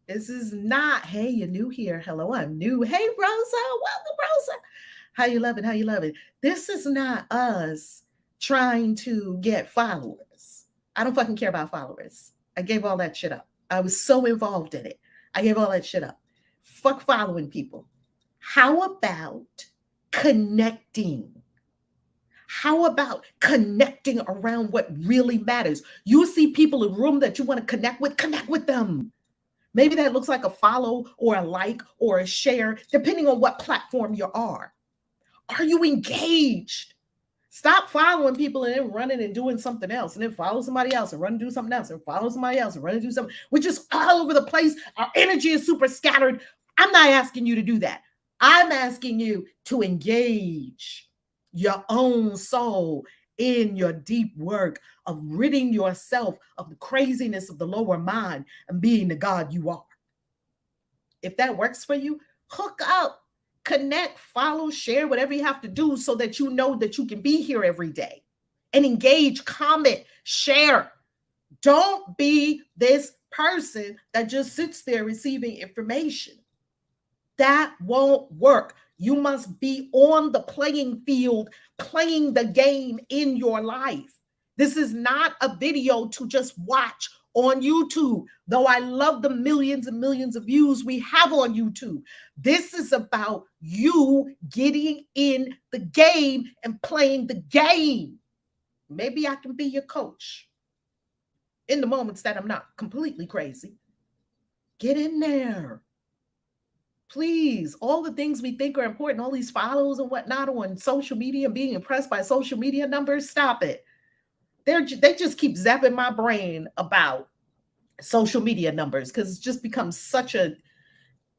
This is not, hey, you're new here. Hello, I'm new. Hey, Rosa, welcome, Rosa. How you love it? How you love it? This is not us trying to get followers. I don't fucking care about followers. I gave all that shit up. I was so involved in it. I gave all that shit up. Fuck following people. How about connecting? How about connecting around what really matters? You see people in a room that you want to connect with them. Maybe that looks like a follow or a like or a share, depending on what platform you are. Are you engaged? Stop following people and then running and doing something else, and then follow somebody else and run and do something else, and follow somebody else and run and do something. We're just all over the place. Our energy is super scattered. I'm not asking you to do that. I'm asking you to engage your own soul in your deep work of ridding yourself of the craziness of the lower mind and being the God you are. If that works for you, hook up, connect, follow, share, whatever you have to do so that you know that you can be here every day and engage, comment, share. Don't be this person that just sits there receiving information. That won't work. You must be on the playing field, playing the game in your life. This is not a video to just watch on YouTube, though I love the millions and millions of views we have on YouTube. This is about you getting in the game and playing the game. Maybe I can be your coach in the moments that I'm not completely crazy. Get in there. Please, all the things we think are important, all these follows and whatnot on social media and being impressed by social media numbers, stop it. They just keep zapping my brain about social media numbers because it's just become such a...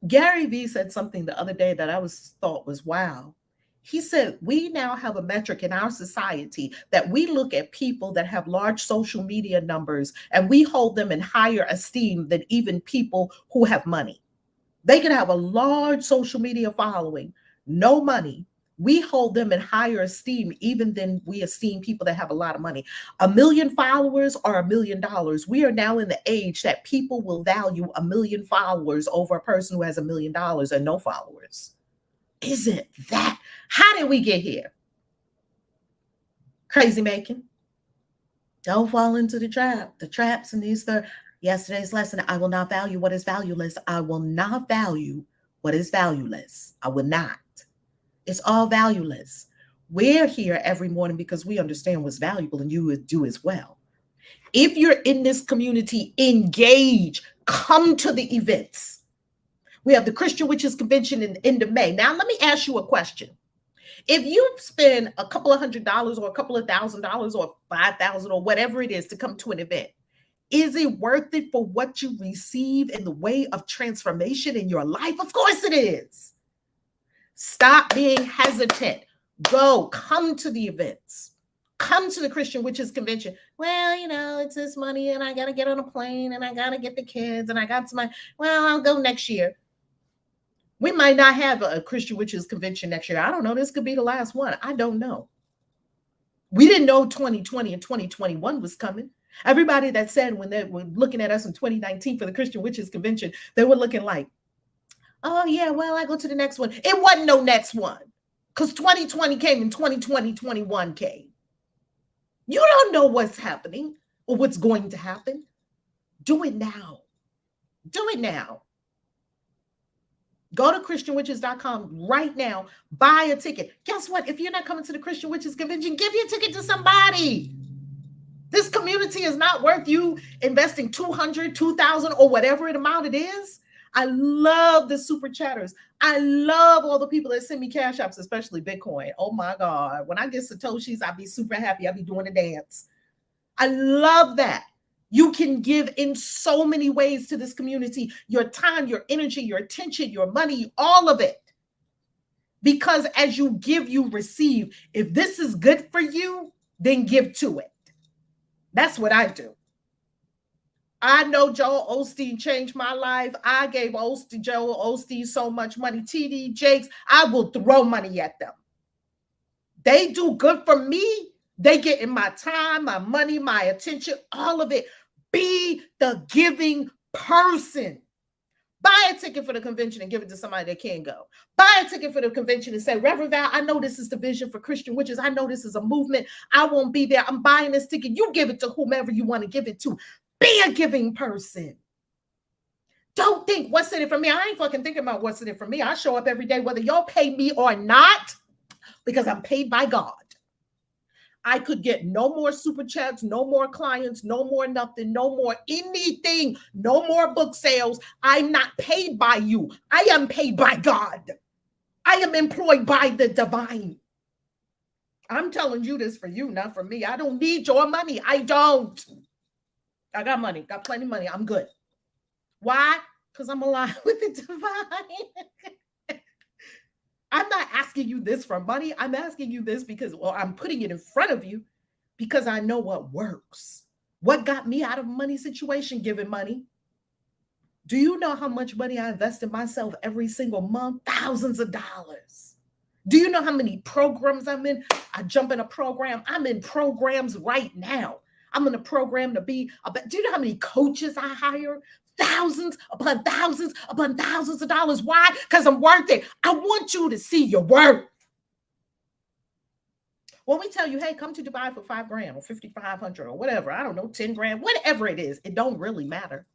Gary Vee said something the other day that I thought was wow. He said, we now have a metric in our society that we look at people that have large social media numbers and we hold them in higher esteem than even people who have money. They can have a large social media following, no money, We hold them in higher esteem even than we esteem people that have a lot of money. 1 million followers or $1 million. We are now in the age that people will value 1 million followers over a person who has $1 million and no followers. Isn't that? How did we get here? Crazy making. Don't fall into the trap. The traps in these yesterday's lesson. I will not value what is valueless. I will not value what is valueless. I will not. It's all valueless. We're here every morning because we understand what's valuable, and you do as well. If you're in this community, engage. Come to the events. We have the Christian Witches Convention in the end of May. Now, let me ask you a question. If you spend a couple of $100 or a couple of $1,000 or 5,000 or whatever it is to come to an event, is it worth it for what you receive in the way of transformation in your life? Of course it is. Stop being hesitant. Go, come to the events. Come to the Christian Witches Convention. Well, you know, it's this money and I got to get on a plane and I got to get the kids and I got some money. Well, I'll go next year. We might not have a Christian Witches Convention next year. I don't know. This could be the last one. I don't know. We didn't know 2020 and 2021 was coming. Everybody that said when they were looking at us in 2019 for the Christian Witches Convention, they were looking like, oh, yeah, well, I go to the next one. It wasn't no next one because 2020 came and 2021 came. You don't know what's happening or what's going to happen. Do it now. Do it now. Go to christianwitches.com right now. Buy a ticket. Guess what? If you're not coming to the Christian Witches Convention, give your ticket to somebody. This community is not worth you investing $200, $2,000, or whatever amount it is. I love the super chatters. I love all the people that send me cash apps, especially Bitcoin. Oh my God. When I get Satoshis, I'll be super happy. I'll be doing a dance. I love that. You can give in so many ways to this community, your time, your energy, your attention, your money, all of it. Because as you give, you receive. If this is good for you, then give to it. That's what I do. I know Joel Osteen changed my life. I gave Joel Osteen so much money. TD Jakes, I will throw money at them. They do good for me. They get in my time, my money, my attention, all of it. Be the giving person. Buy a ticket for the convention and give it to somebody that can go. Buy a ticket for the convention and say, Reverend Val, I know this is the vision for Christian Witches. I know this is a movement. I won't be there. I'm buying this ticket. You give it to whomever you want to give it to. Be a giving person. Don't think, what's in it for me? I ain't fucking thinking about what's in it for me. I show up every day, whether y'all pay me or not, because I'm paid by God. I could get no more super chats, no more clients, no more nothing, no more anything, no more book sales. I'm not paid by you. I am paid by God. I am employed by the divine. I'm telling you this for you, not for me. I don't need your money. I don't. I got money, got plenty of money. I'm good. Why? Because I'm aligned with the divine. I'm not asking you this for money. I'm asking you this because, well, I'm putting it in front of you because I know what works. What got me out of a money situation, giving money? Do you know how much money I invest in myself every single month? Thousands of dollars. Do you know how many programs I'm in? I jump in a program. I'm in programs right now. I'm in a program to be, do you know how many coaches I hire? Thousands upon thousands upon thousands of dollars. Why? Because I'm worth it. I want you to see your worth. When we tell you, hey, come to Dubai for $5,000 or 5,500 or whatever, I don't know, 10 grand, whatever it is, it don't really matter.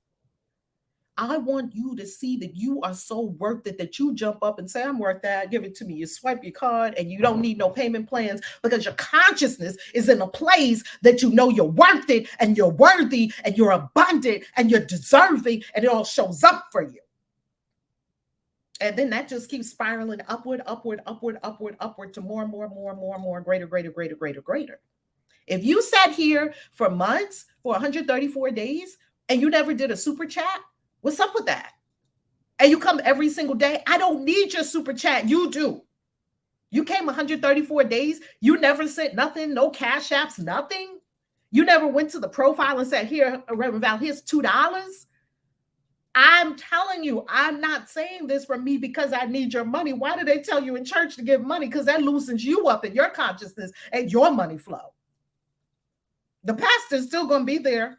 I want you to see that you are so worth it that you jump up and say, I'm worth that. Give it to me. You swipe your card and you don't need no payment plans because your consciousness is in a place that you know you're worth it and you're worthy and you're abundant and you're deserving and it all shows up for you. And then that just keeps spiraling upward, upward, upward, upward, upward to more and more, more and more and more, greater, greater, greater, greater, greater. If you sat here for months, for 134 days, and you never did a super chat, what's up with that? And you come every single day. I don't need your super chat. You do. You came 134 days. You never sent nothing, no cash apps, nothing. You never went to the profile and said, here, Reverend Val, here's $2. I'm telling you, I'm not saying this for me because I need your money. Why do they tell you in church to give money? Because that loosens you up in your consciousness and your money flow. The pastor's still going to be there.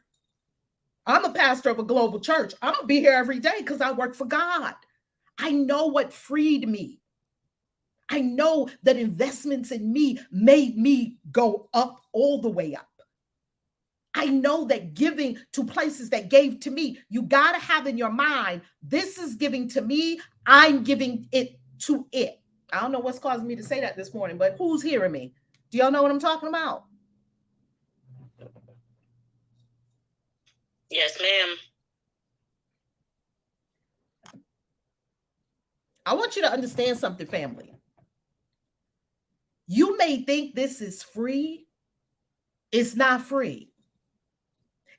I'm a pastor of a global church. I'm going to be here every day because I work for God. I know what freed me. I know that investments in me made me go up, all the way up. I know that giving to places that gave to me, you got to have in your mind, this is giving to me, I'm giving it to it. I don't know what's causing me to say that this morning, but who's hearing me? Do y'all know what I'm talking about? Yes, ma'am. I want you to understand something, family. You may think this is free. It's not free.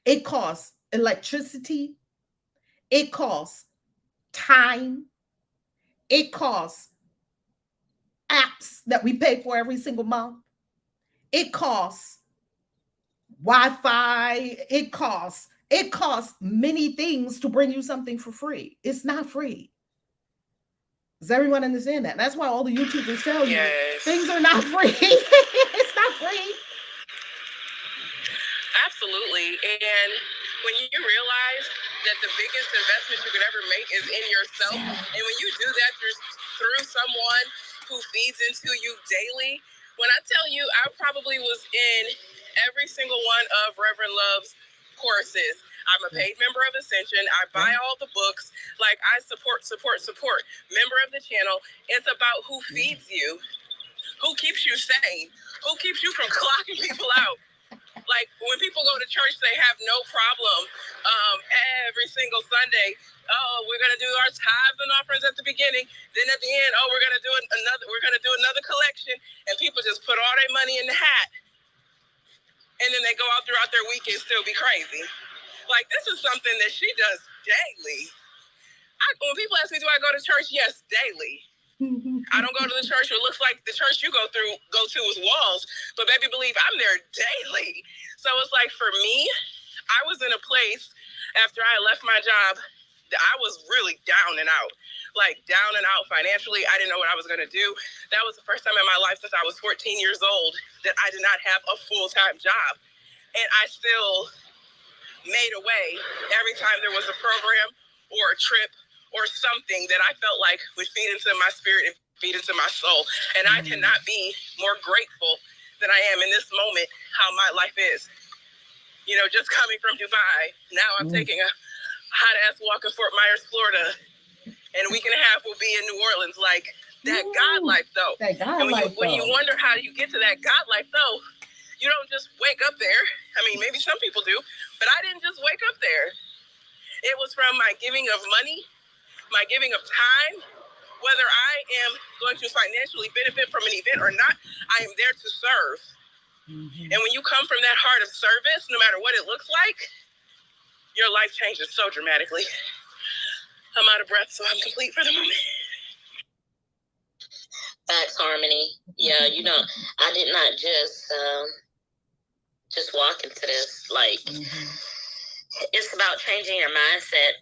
It costs electricity. It costs time. It costs apps that we pay for every single month. It costs Wi-Fi. It costs many things to bring you something for free. It's not free. Does everyone understand that? That's why all the YouTubers tell you things are not free. It's not free. Absolutely. And when you realize that the biggest investment you could ever make is in yourself, and when you do that through someone who feeds into you daily, when I tell you, I probably was in every single one of Reverend Love's courses. I'm a paid member of Ascension. I buy all the books. Like, I support. Member of the channel. It's about who feeds you, who keeps you sane, who keeps you from clocking people out. Like, when people go to church, they have no problem every single Sunday. Oh, we're gonna do our tithes and offerings at the beginning. Then at the end, oh, we're gonna do another collection, and people just put all their money in the hat, and then they go out throughout their week and still be crazy. Like, this is something that she does daily. When people ask me, do I go to church? Yes, daily. I don't go to the church where it looks like the church you go to with walls, but baby, believe I'm there daily. So it's like, for me, I was in a place after I left my job that I was really down and out financially. I didn't know what I was going to do. That was the first time in my life since I was 14 years old that I did not have a full-time job. And I still made a way every time there was a program or a trip or something that I felt like would feed into my spirit and feed into my soul. And I cannot be more grateful than I am in this moment, how my life is. You know, just coming from Dubai, now I'm taking a hot-ass walk in Fort Myers, Florida, and a week and a half will be in New Orleans. Like, that God life, though. That God and life, when you wonder how you get to that God life, though, you don't just wake up there. I mean, maybe some people do, but I didn't just wake up there. It was from my giving of money, my giving of time. Whether I am going to financially benefit from an event or not, I am there to serve. And when you come from that heart of service, no matter what it looks like, your life changes so dramatically. I'm out of breath, so I'm complete for the moment. Facts, Harmony. Yeah, you know, I did not just walk into this. Like, it's about changing your mindset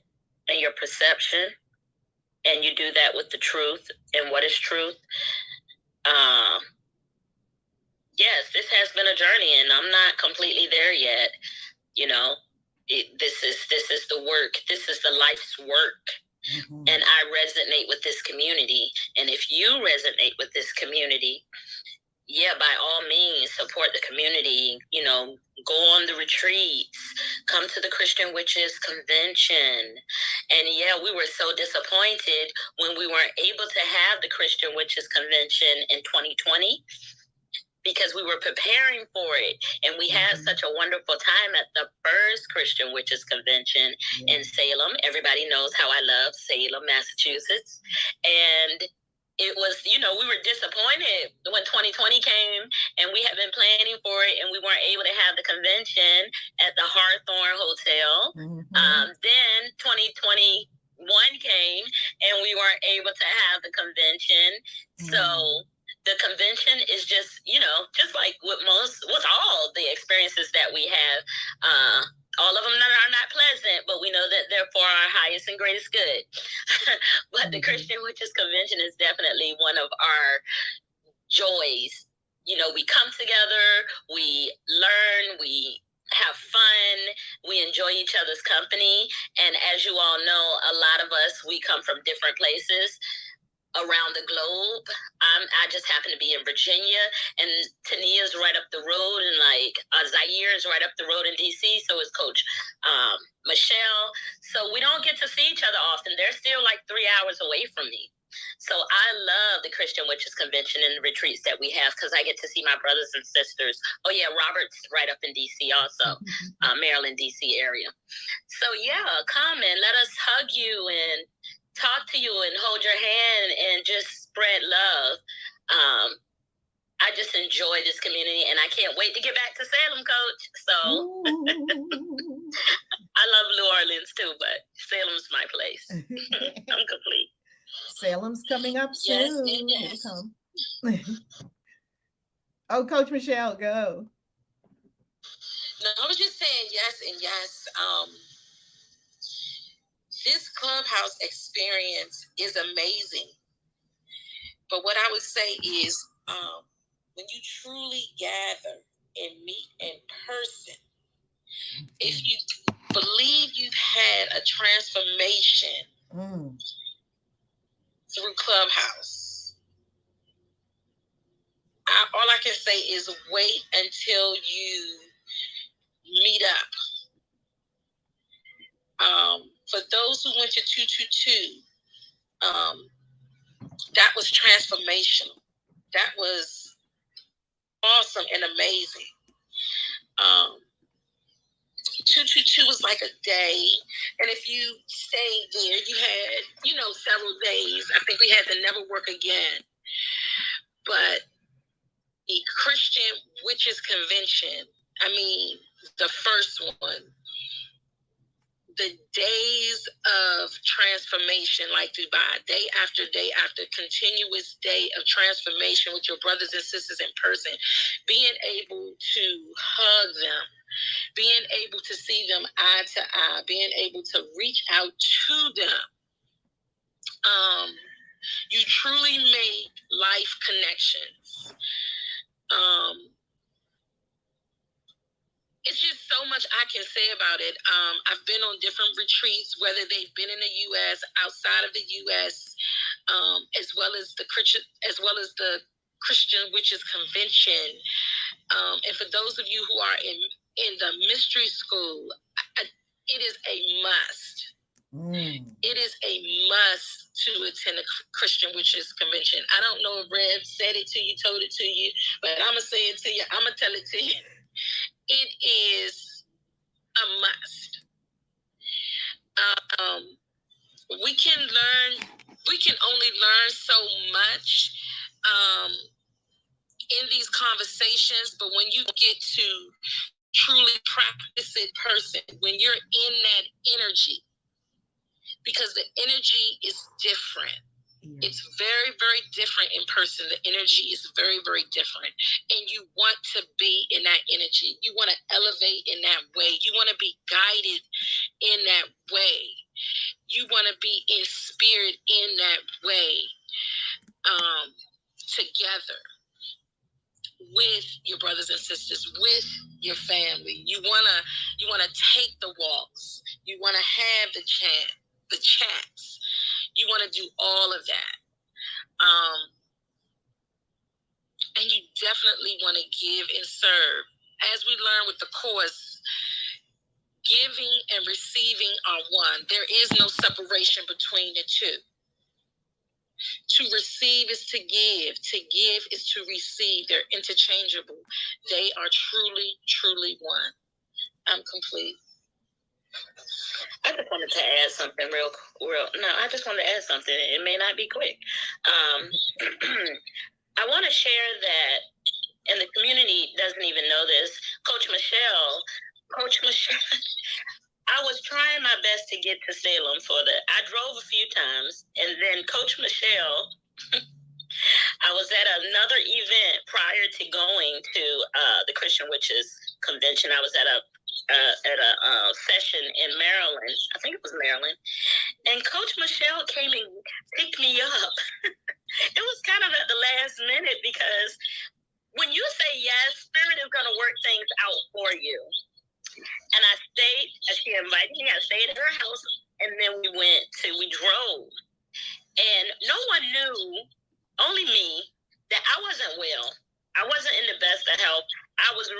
and your perception, and you do that with the truth and what is truth. Yes, this has been a journey, and I'm not completely there yet. You know, this is the work. This is the life's work. And I resonate with this community. And if you resonate with this community, yeah, by all means, support the community. You know, go on the retreats, come to the Christian Witches Convention. And yeah, we were so disappointed when we weren't able to have the Christian Witches Convention in 2020. Because we were preparing for it, and we had such a wonderful time at the first Christian Witches Convention in Salem. Everybody knows how I love Salem, Massachusetts. And it was, you know, we were disappointed when 2020 came, and we had been planning for it, and we weren't able to have the convention at the Hawthorne Hotel. Then 2021 came, and we weren't able to have the convention. So the convention is just, you know, just like with all the experiences that we have, All of them are not pleasant, but we know that they're for our highest and greatest good. But the Christian Witches Convention is definitely one of our joys. You know, we come together, we learn, we have fun, we enjoy each other's company. And as you all know, a lot of us, we come from different places around the globe. I just happen to be in Virginia, and Tania's right up the road, and Zaire is right up the road in DC. So is Coach Michelle. So we don't get to see each other often. They're still like 3 hours away from me. So I love the Christian Witches Convention and the retreats that we have, because I get to see my brothers and sisters. Oh yeah, Robert's right up in DC also, Maryland, DC area. So yeah, come and let us hug you and talk to you and hold your hand and just spread love. I just enjoy this community, and I can't wait to get back to Salem, Coach. So I love New Orleans too, but Salem's my place. I'm complete. Salem's coming up soon. Yes. Come. Oh, Coach Michelle, go. No, I was just saying yes and yes. This Clubhouse experience is amazing. But what I would say is, when you truly gather and meet in person, if you believe you've had a transformation through Clubhouse, all I can say is wait until you meet up. For those who went to 222, that was transformational. That was awesome and amazing. 222 was like a day, and if you stayed there, you had, several days. I think we had the Never Work Again. But the Christian Witches Convention, the first one, the days of transformation, like Dubai, day after continuous day of transformation with your brothers and sisters in person, being able to hug them, being able to see them eye to eye, being able to reach out to them. You truly make life connections. It's just so much I can say about it. I've been on different retreats, whether they've been in the U.S., outside of the U.S., as well as the Christian Witches Convention. And for those of you who are in the mystery school, it is a must. It is a must to attend a Christian Witches Convention. I don't know if Rev said it to you, told it to you, but I'm going to say it to you. I'm going to tell it to you. It is a must. We can only learn so much in these conversations, but when you get to truly practice it person, when you're in that energy, because the energy is different. It's very, very different in person. The energy is very, very different. And you want to be in that energy. You want to elevate in that way. You want to be guided in that way. You want to be in spirit in that way, together with your brothers and sisters, with your family. You wanna take the walks. You wanna have the chats. You want to do all of that. And you definitely want to give and serve. As we learn with the course, giving and receiving are one. There is no separation between the two. To receive is to give. To give is to receive. They're interchangeable. They are truly, truly one. I'm complete. I just wanted to add something I just wanted to add something. It may not be quick. I want to share that, and the community doesn't even know this, Coach Michelle, I was trying my best to get to Salem I drove a few times, and then Coach Michelle, I was at another event prior to going to the Christian Witches Convention. I was at a at a session in Maryland. I think it was Maryland. And Coach Michelle came and picked me up. It was kind of at the last minute because when you say yes, Spirit is going to work things out for you. And I stayed, as she invited me, I stayed at her house, and then we drove. And no one knew, only me, that I wasn't well. I wasn't in the best of health. I wasn't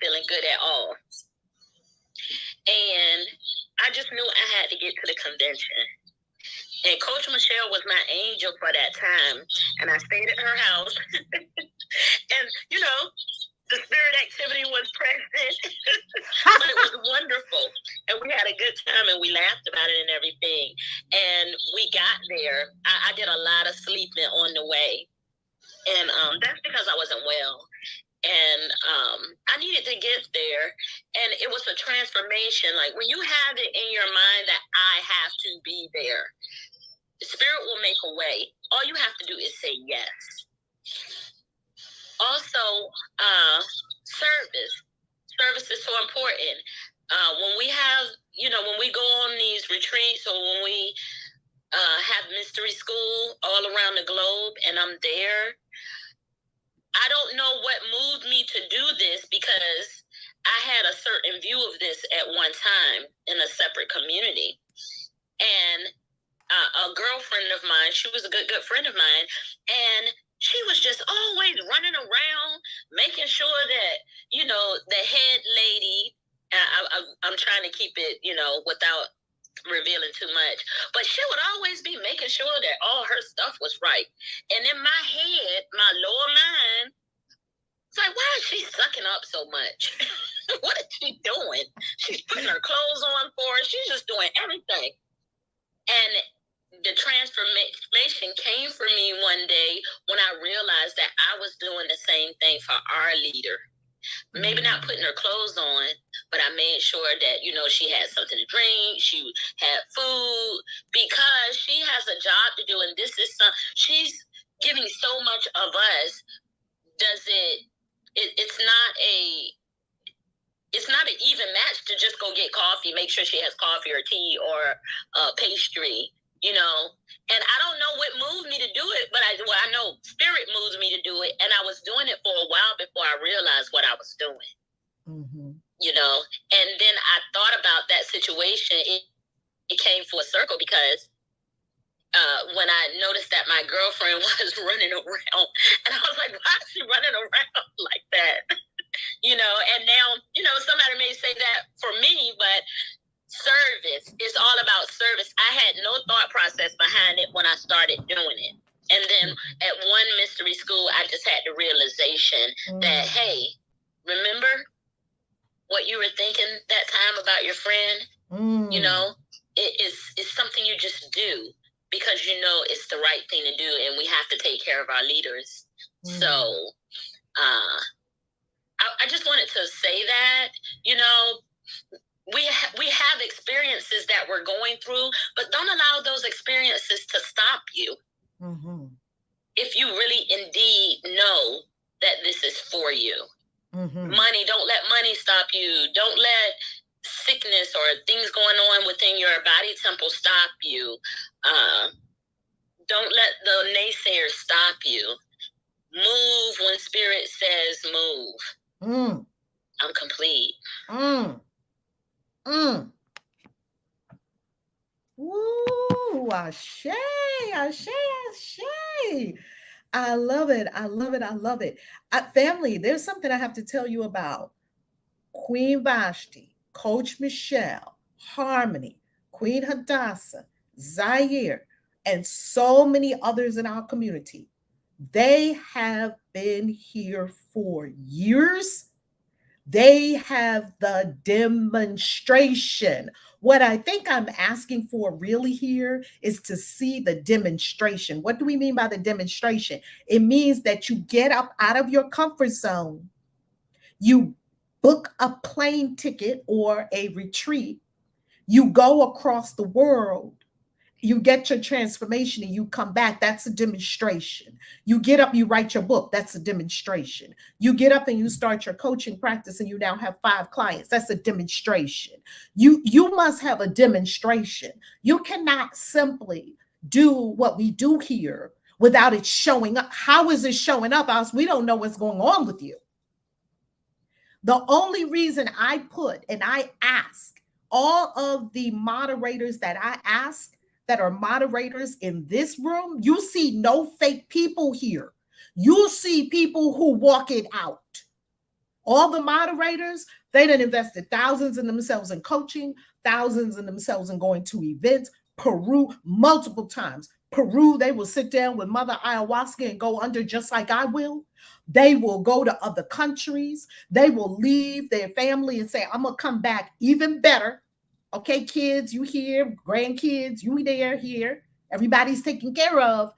feeling good at all. And I just knew I had to get to the convention. And Coach Michelle was my angel for that time. And I stayed at her house. And, the spirit activity was present. But it was wonderful. And we had a good time and we laughed about it and everything. And we got there. I did a lot of sleeping on the way. And that's because I wasn't well. And I needed to get there. And it was a transformation. Like when you have it in your mind that I have to be there, the spirit will make a way. All you have to do is say yes. Also, service is so important. When we have, when we go on these retreats or when we have mystery school all around the globe and I'm there, I don't know what moved me to do this because I had a certain view of this at one time in a separate community. And a girlfriend of mine, she was a good friend of mine, and she was just always running around, making sure that, the head lady, I'm trying to keep it, without revealing too much, but she would always be making sure that all her stuff was right. And in my head, my lower mind, it's like, why is she sucking up so much? What is she doing? She's putting her clothes on for her. She's just doing everything. And the transformation came for me one day when I realized that I was doing the same thing for our leader. Maybe not putting her clothes on, but I made sure that, she had something to drink, she had food, because she has a job to do, and she's giving so much of us. It's not an even match to just go get coffee, make sure she has coffee or tea or pastry, and I don't know what moved me to do it, but I know spirit moves me to do it. And I was doing it for a while before I realized what I was doing, and then I thought about that situation. It came full circle because when I noticed that my girlfriend was running around, and I was like, why is she running around like that? And now, somebody may say that for me, but service is all about service. I had no thought process behind it when I started doing it. And then at one mystery school, I just had the realization that, hey, remember what you were thinking that time about your friend? It's something you just do because it's the right thing to do, and we have to take care of our leaders. So I just wanted to say that, we have experiences that we're going through, but don't allow those experiences to stop you. If you really indeed know that this is for you. Money, don't let money stop you. Don't let sickness or things going on within your body temple stop you. Don't let the naysayers stop you. Move when spirit says move. I'm complete. Woo, ashe, ashe, ashe. I love it. I love it. I love it. Family, there's something I have to tell you about. Queen Vashti, Coach Michelle, Harmony, Queen Hadassah, Zaire, and so many others in our community. They have been here for years. They have the demonstration. What I think I'm asking for really here is to see the demonstration. What do we mean by the demonstration? It means that you get up out of your comfort zone, you book a plane ticket or a retreat, you go across the world, You get your transformation and you come back. That's a demonstration. You get up, you write your book. That's a demonstration. You get up and you start your coaching practice and you now have 5 clients. That's a demonstration. You must have a demonstration. You cannot simply do what we do here without it showing up. How is it showing up? Else we don't know what's going on with you. The only reason I put and I ask all of the moderators that I ask that are moderators in this room, you see no fake people here. You see people who walk it out. All the moderators, they done invested thousands in themselves in coaching, thousands in themselves in going to events, Peru multiple times. Peru, they will sit down with Mother Ayahuasca and go under just like I will. They will go to other countries. They will leave their family and say, I'm going to come back even better. Okay, kids, you here, grandkids, you there, here. Everybody's taken care of.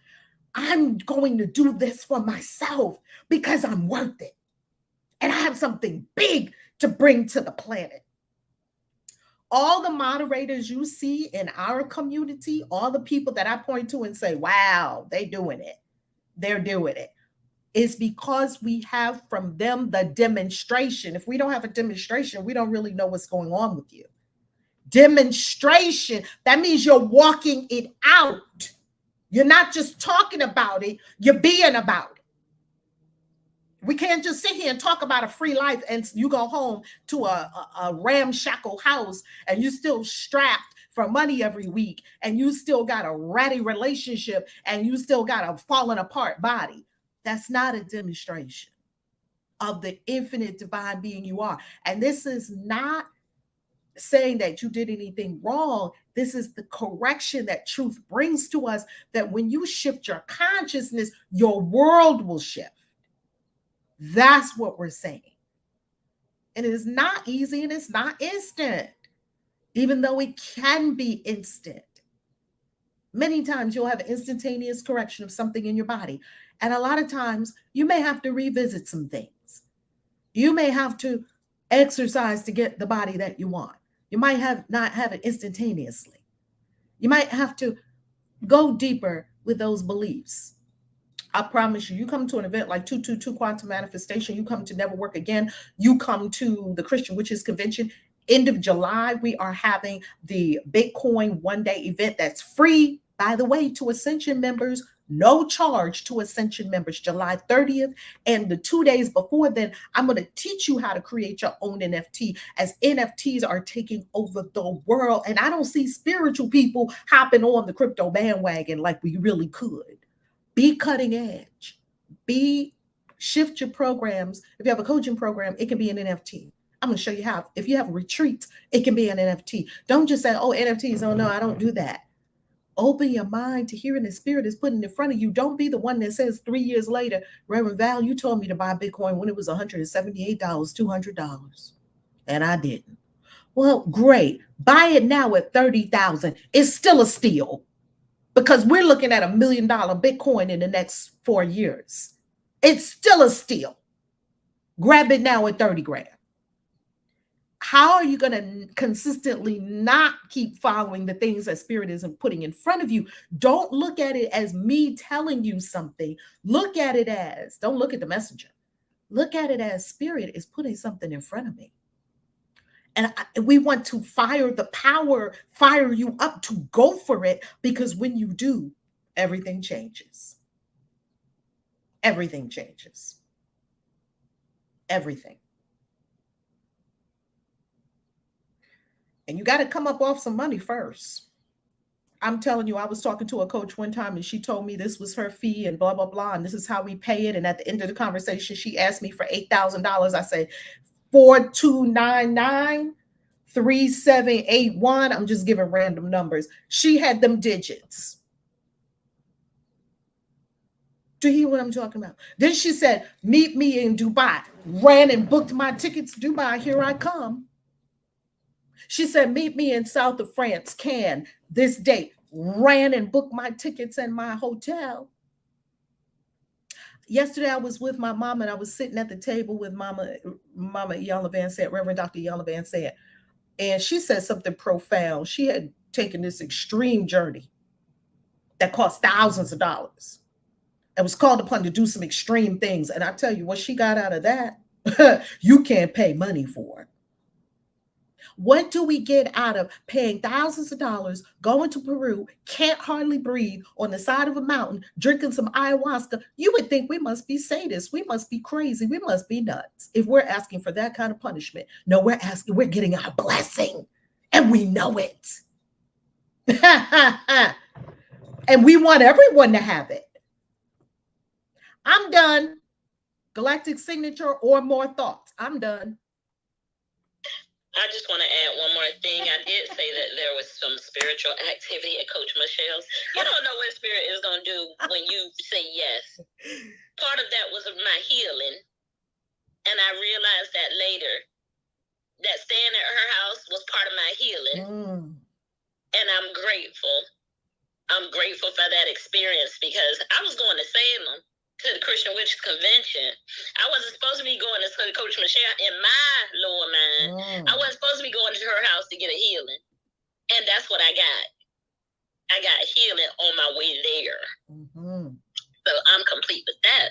I'm going to do this for myself because I'm worth it. And I have something big to bring to the planet. All the moderators you see in our community, all the people that I point to and say, wow, they're doing it. They're doing it. It's because we have from them the demonstration. If we don't have a demonstration, we don't really know what's going on with you. Demonstration, that means you're walking it out. You're not just talking about it, you're being about it. We can't just sit here and talk about a free life and you go home to a ramshackle house and you still strapped for money every week and you still got a ratty relationship and you still got a falling apart body. That's not a demonstration of the infinite divine being you are. And this is not saying that you did anything wrong. This is the correction that truth brings to us, that when you shift your consciousness, your world will shift. That's what we're saying. And it is not easy and it's not instant, even though it can be instant. Many times you'll have an instantaneous correction of something in your body. And a lot of times you may have to revisit some things. You may have to exercise to get the body that you want. You might not have it instantaneously. You might have to go deeper with those beliefs. I promise you, you come to an event like 222 Quantum Manifestation, you come to Never Work Again, you come to the Christian Witches Convention. End of July, we are having the Bitcoin one-day event that's free, by the way, to Ascension members. No charge to Ascension members, July 30th. And the 2 days before then, I'm going to teach you how to create your own NFT, as NFTs are taking over the world. And I don't see spiritual people hopping on the crypto bandwagon like we really could. Be cutting edge. Shift your programs. If you have a coaching program, it can be an NFT. I'm going to show you how. If you have retreats, it can be an NFT. Don't just say, oh, NFTs. Oh, no, I don't do that. Open your mind to hearing the spirit is putting in front of you. Don't be the one that says 3 years later, Reverend Val, you told me to buy Bitcoin when it was $178, $200. And I didn't. Well, great. Buy it now at $30,000. It's still a steal because we're looking at $1 million Bitcoin in the next 4 years. It's still a steal. Grab it now at 30 grand. How are you going to consistently not keep following the things that spirit isn't putting in front of you? Don't look at it as me telling you something. Look at it as, don't look at the messenger. Look at it as spirit is putting something in front of me. And we want to fire you up to go for it, because when you do, everything changes. Everything changes. Everything. And you got to come up off some money first. I'm telling you, I was talking to a coach one time and she told me this was her fee and blah, blah, blah. And this is how we pay it. And at the end of the conversation, she asked me for $8,000. I said, 4299, 3781. I'm just giving random numbers. She had them digits. Do you hear what I'm talking about? Then she said, meet me in Dubai. Ran and booked my tickets to Dubai. Here I come. She said, meet me in south of France, Cannes, this date. Ran and booked my tickets and my hotel. Yesterday, I was with my mom and I was sitting at the table with Mama Iyanla Vanzant, Reverend Dr. Iyanla Vanzant. And she said something profound. She had taken this extreme journey that cost thousands of dollars and was called upon to do some extreme things. And I tell you what she got out of that, you can't pay money for it. What do we get out of paying thousands of dollars, going to Peru, can't hardly breathe on the side of a mountain, drinking some ayahuasca? You would think we must be sadists. We must be crazy. We must be nuts if we're asking for that kind of punishment. No, we're getting our blessing, and we know it. And we want everyone to have it. I'm done. Galactic Signature or more thoughts? I'm done. I just want to add one more thing. I did say that there was some spiritual activity at Coach Michelle's. You don't know what spirit is going to do when you say yes. Part of that was my healing. And I realized that later, that staying at her house was part of my healing. And I'm grateful. I'm grateful for that experience because I was going to Salem to the Christian Witches Convention. I wasn't supposed to be going to Coach Michelle in my lower mind. I wasn't supposed to be going to her house to get a healing. And that's what I got. I got healing on my way there. So I'm complete with that.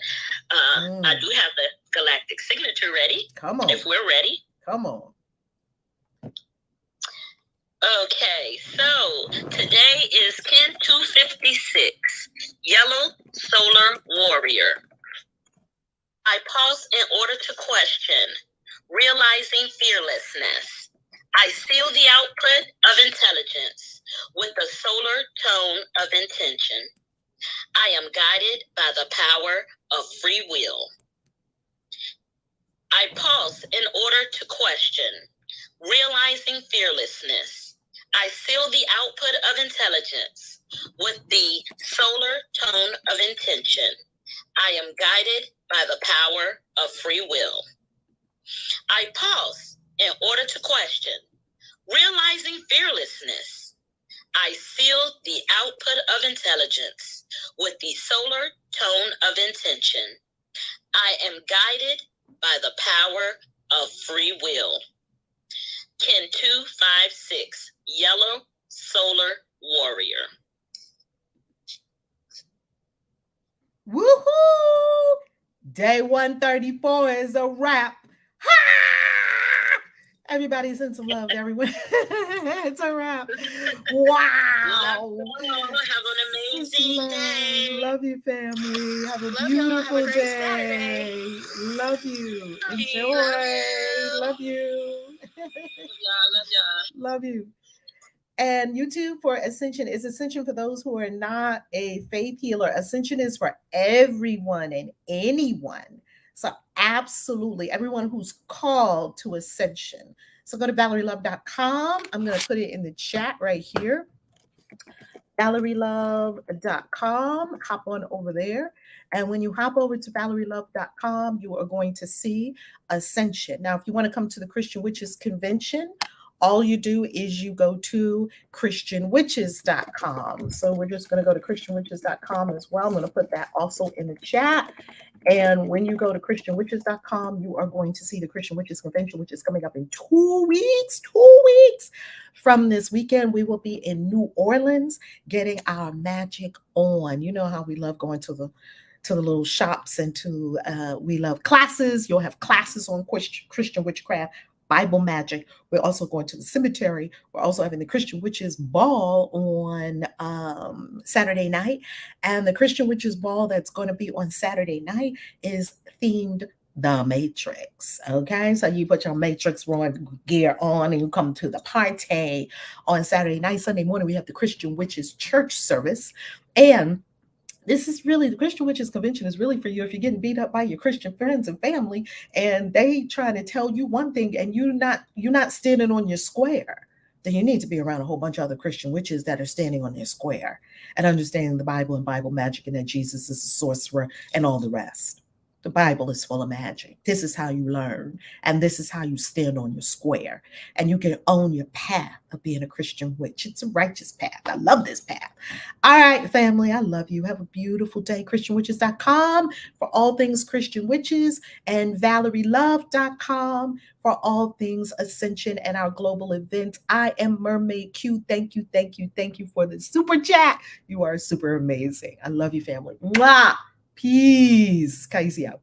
I do have the Galactic Signature ready. Come on. If we're ready. Come on. Okay, so today is Kin 256, Yellow Solar Warrior. I pause in order to question, realizing fearlessness. I seal the output of intelligence with the solar tone of intention. I am guided by the power of free will. I pause in order to question, realizing fearlessness. I seal the output of intelligence with the solar tone of intention. I am guided by the power of free will. I pause in order to question, realizing fearlessness. I seal the output of intelligence with the solar tone of intention. I am guided by the power of free will. Kin 256, Yellow Solar Warrior. Woohoo! Day 134 is a wrap. Ha! Everybody send some love to everyone. It's a wrap. Wow. Have an amazing day. Love you, family. Have a beautiful day. Love you. Enjoy. Love you. Love y'all. Love you. And YouTube for Ascension is Ascension for those who are not a faith healer. Ascension is for everyone and anyone. So absolutely everyone who's called to Ascension. So go to ValerieLove.com. I'm going to put it in the chat right here. ValerieLove.com. Hop on over there. And when you hop over to ValerieLove.com, you are going to see Ascension. Now, if you want to come to the Christian Witches Convention, all you do is you go to ChristianWitches.com. So we're just going to go to ChristianWitches.com as well. I'm going to put that also in the chat. And when you go to ChristianWitches.com, you are going to see the Christian Witches Convention, which is coming up in 2 weeks. 2 weeks from this weekend. We will be in New Orleans getting our magic on. You know how we love going to the little shops and we love classes. You'll have classes on Christian witchcraft, Bible magic. We're also going to the cemetery. We're also having the Christian Witches Ball on Saturday night. And the Christian Witches Ball that's going to be on Saturday night is themed The Matrix. Okay, so you put your Matrix gear on and you come to the party on Saturday night. Sunday morning, we have the Christian Witches Church service. And this is really, the Christian Witches Convention is really for you if you're getting beat up by your Christian friends and family and they trying to tell you one thing and you're not standing on your square. Then you need to be around a whole bunch of other Christian witches that are standing on their square and understanding the Bible and Bible magic and that Jesus is a sorcerer and all the rest. The Bible is full of magic. This is how you learn, and this is how you stand on your square. And you can own your path of being a Christian witch. It's a righteous path. I love this path. All right, family, I love you. Have a beautiful day. ChristianWitches.com for all things Christian witches, and ValerieLove.com for all things Ascension and our global events. I am Mermaid Q. Thank you, thank you, thank you for the super chat. You are super amazing. I love you, family. Mwah! Peace. Kaisi out.